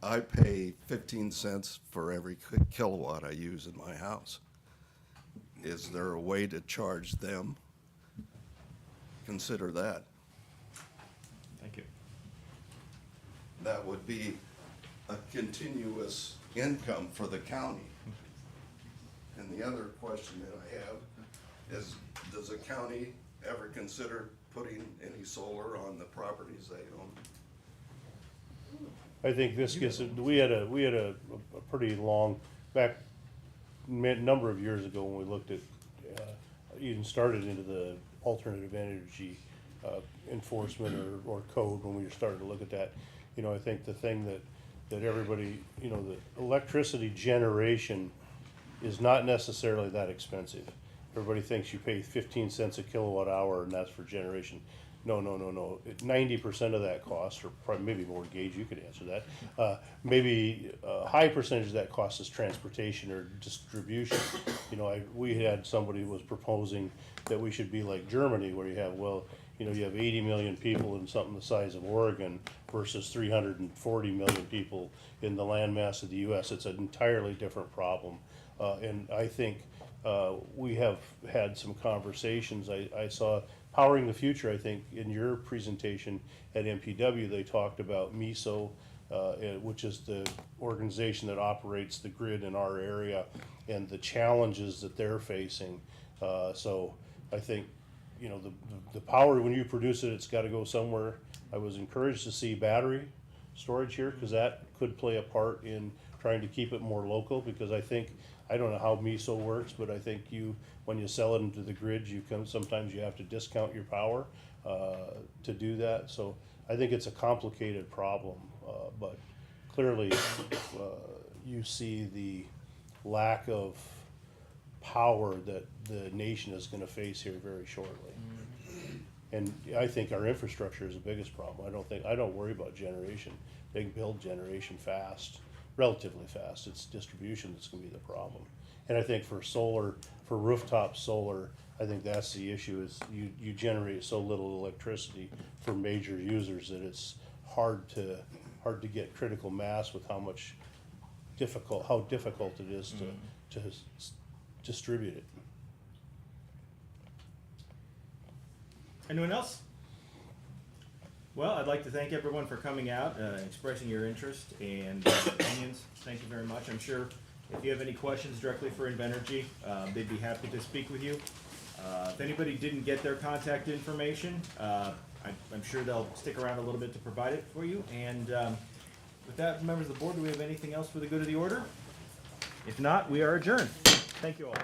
I pay 15 cents for every kilowatt I use in my house. Is there a way to charge them? Consider that. Thank you. That would be a continuous income for the county. And the other question that I have is, does the county ever consider putting any solar on the properties they own? I think this gets, we had a pretty long, back number of years ago when we looked at, even started into the alternative energy enforcement or code, when we started to look at that. You know, I think the thing that everybody, you know, the electricity generation is not necessarily that expensive. Everybody thinks you pay 15 cents a kilowatt hour and that's for generation. No. 90% of that cost, or probably maybe more, Gage, you could answer that. Maybe a high percentage of that cost is transportation or distribution. You know, we had somebody who was proposing that we should be like Germany, where you have, well, you know, you have 80 million people in something the size of Oregon versus 340 million people in the landmass of the U.S. It's an entirely different problem. And I think we have had some conversations. I saw Powering the Future, I think, in your presentation at MPW, they talked about MISO, which is the organization that operates the grid in our area, and the challenges that they're facing. So I think, you know, the power, when you produce it, it's got to go somewhere. I was encouraged to see battery storage here, because that could play a part in trying to keep it more local, because I think, I don't know how MISO works, but I think when you sell it into the grid, sometimes you have to discount your power to do that. So I think it's a complicated problem, but clearly you see the lack of power that the nation is going to face here very shortly. And I think our infrastructure is the biggest problem. I don't worry about generation. They can build generation fast, relatively fast. It's distribution that's going to be the problem. And I think for solar, for rooftop solar, I think that's the issue, is you generate so little electricity for major users that it's hard to get critical mass with how difficult it is to distribute it. Anyone else? Well, I'd like to thank everyone for coming out, expressing your interest and opinions. Thank you very much. I'm sure if you have any questions directly for Invenergy, they'd be happy to speak with you. If anybody didn't get their contact information, I'm sure they'll stick around a little bit to provide it for you. And with that, members of the board, do we have anything else for the good of the order? If not, we are adjourned. Thank you all.